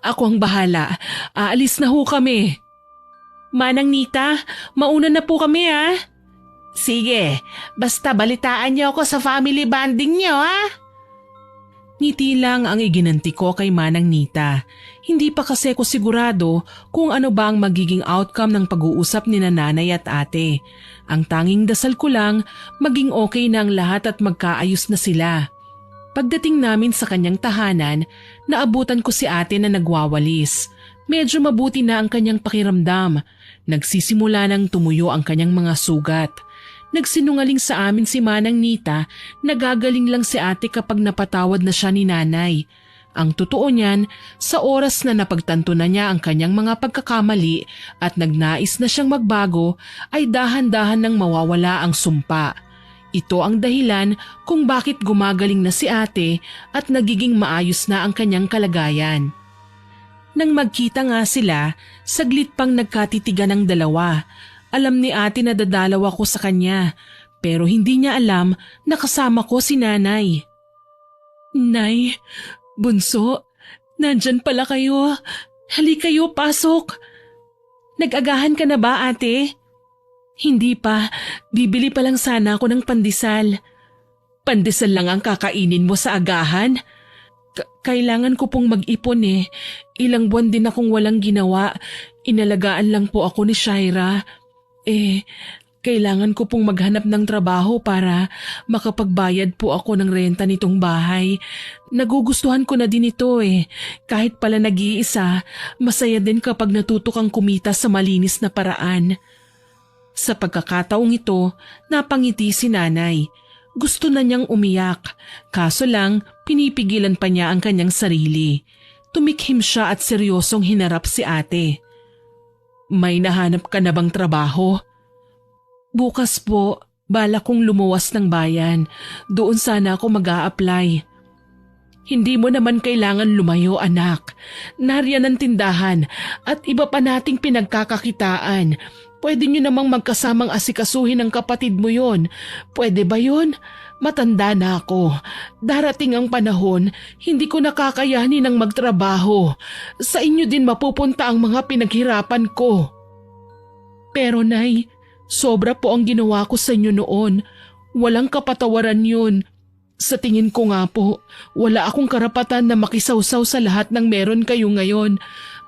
ako ang bahala. Aalis na ho kami. Manang Nita, mauna na po kami ha. Sige, basta balitaan niyo ako sa family bonding niyo ha. Ngiti lang ang iginanti ko kay Manang Nita. Hindi pa kasi ko sigurado kung ano ba ang magiging outcome ng pag-uusap ni nanay at ate. Ang tanging dasal ko lang maging okay na ang lahat at magkaayos na sila. Pagdating namin sa kanyang tahanan, naabutan ko si ate na nagwawalis. Medyo mabuti na ang kanyang pakiramdam. Nagsisimula nang tumuyo ang kanyang mga sugat. Nagsinungaling sa amin si Manang Nita na gagaling lang si ate kapag napatawad na siya ni nanay. Ang totoo niyan, sa oras na napagtanto na niya ang kanyang mga pagkakamali at nagnais na siyang magbago, ay dahan-dahan nang mawawala ang sumpa. Ito ang dahilan kung bakit gumagaling na si ate at nagiging maayos na ang kanyang kalagayan. Nang magkita nga sila, saglit pang nagkatitigan ang dalawa. Alam ni ate na dadalaw ako sa kanya, pero hindi niya alam na kasama ko si nanay. Nay, bunso, nandyan pala kayo. Halika kayo, pasok. Nag-agahan ka na ba ate? Hindi pa, bibili pa lang sana ako ng pandesal. Pandesal lang ang kakainin mo sa agahan? Kailangan ko pong mag-ipon eh. Ilang buwan din akong walang ginawa. Inalagaan lang po ako ni Shaira. Kailangan ko pong maghanap ng trabaho para makapagbayad po ako ng renta nitong bahay. Nagugustuhan ko na din ito eh. Kahit pala nag-iisa, masaya din kapag natuto kang kumita sa malinis na paraan. Sa pagkakataong ito, napangiti si nanay. Gusto na niyang umiyak, kaso lang pinipigilan pa niya ang kanyang sarili. Tumikhim siya at seryosong hinarap si ate. May nahanap ka na bang trabaho? Bukas po, bala kong lumuwas ng bayan. Doon sana ako mag-a-apply. Hindi mo naman kailangan lumayo anak. Nariyan ang tindahan at iba pa nating pinagkakakitaan. Pwede nyo namang magkasamang asikasuhin ng kapatid mo yon. Pwede ba yon? Matanda na ako. Darating ang panahon, hindi ko nakakayanin ng magtrabaho. Sa inyo din mapupunta ang mga pinaghirapan ko. Pero nay, sobra po ang ginawa ko sa inyo noon. Walang kapatawaran yun. Sa tingin ko nga po, wala akong karapatan na makisawsaw sa lahat ng meron kayo ngayon.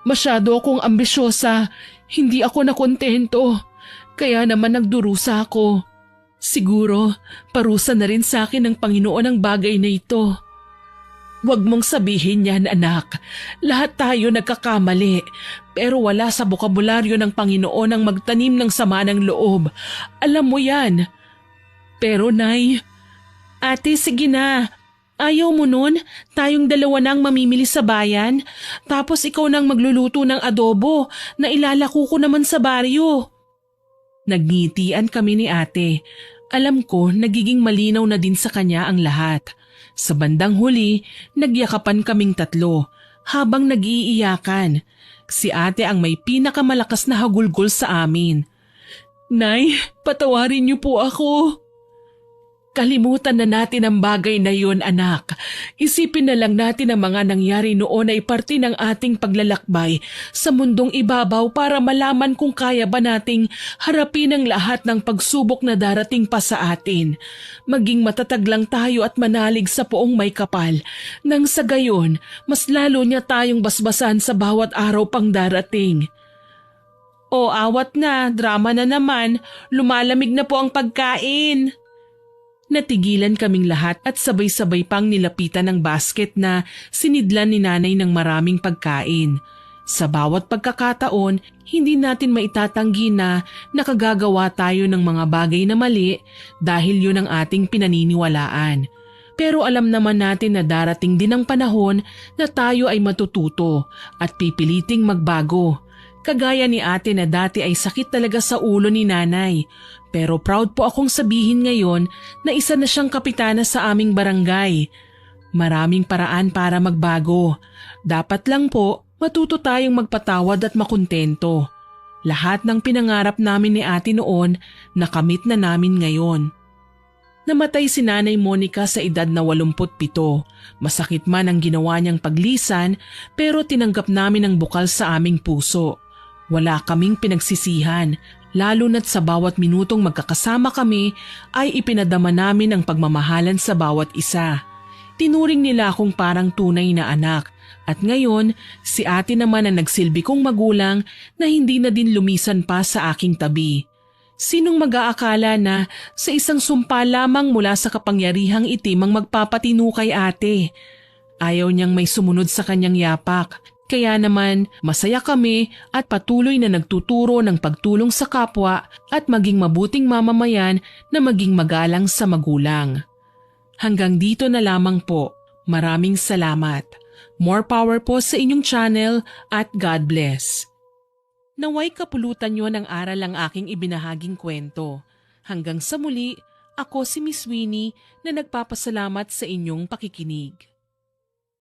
Masyado akong ambisyosa, hindi ako nakontento. Kaya naman nagdurusa ako. Siguro, parusa na rin sa akin ng Panginoon ang bagay na ito. Huwag mong sabihin yan, anak. Lahat tayo nagkakamali, pero wala sa bokabularyo ng Panginoon ang magtanim ng sama ng loob. Alam mo yan. Pero nay, ate sige na. Ayaw mo nun? Tayong dalawa nang mamimili sa bayan, tapos ikaw nang magluluto ng adobo na ilalako ko naman sa baryo. Nagngitian kami ni ate. Alam ko nagiging malinaw na din sa kanya ang lahat. Sa bandang huli, nagyakapan kaming tatlo habang nag-iiyakan. Si ate ang may pinakamalakas na hagulgol sa amin. Nay, patawarin niyo po ako. Kalimutan na natin ang bagay na yun, anak. Isipin na lang natin ang mga nangyari noon ay parte ng ating paglalakbay sa mundong ibabaw para malaman kung kaya ba nating harapin ang lahat ng pagsubok na darating pa sa atin. Maging matatag lang tayo at manalig sa poong may kapal. Nang sa gayon, mas lalo niya tayong basbasan sa bawat araw pang darating. O awat na, drama na naman. Lumalamig na po ang pagkain. Natigilan kaming lahat at sabay-sabay pang nilapitan ng basket na sinidlan ni nanay ng maraming pagkain. Sa bawat pagkakataon, hindi natin maitatanggi na nakagagawa tayo ng mga bagay na mali dahil yun ang ating pinaniniwalaan. Pero alam naman natin na darating din ang panahon na tayo ay matututo at pipiliting magbago. Kagaya ni ate na dati ay sakit talaga sa ulo ni nanay. Pero proud po akong sabihin ngayon na isa na siyang kapitana sa aming barangay. Maraming paraan para magbago. Dapat lang po matuto tayong magpatawad at makontento. Lahat ng pinangarap namin ni ate noon, nakamit na namin ngayon. Namatay si Nanay Monica sa edad na 87. Masakit man ang ginawa niyang paglisan, pero tinanggap namin ang bukal sa aming puso. Wala kaming pinagsisihan, lalo na't sa bawat minutong magkakasama kami ay ipinadama namin ang pagmamahalan sa bawat isa. Tinuring nila akong parang tunay na anak, at ngayon si ate naman ang nagsilbi kong magulang na hindi na din lumisan pa sa aking tabi. Sinong mag-aakala na sa isang sumpa lamang mula sa kapangyarihang itim ang magpapatino kay ate? Ayaw niyang may sumunod sa kanyang yapak. Kaya naman masaya kami at patuloy na nagtuturo ng pagtulong sa kapwa at maging mabuting mamamayan na maging magalang sa magulang. Hanggang dito na lamang po. Maraming salamat. More power po sa inyong channel at God bless. Naway kapulutan nyo ng aral ang aking ibinahaging kwento. Hanggang sa muli, ako si Miss Winnie na nagpapasalamat sa inyong pakikinig.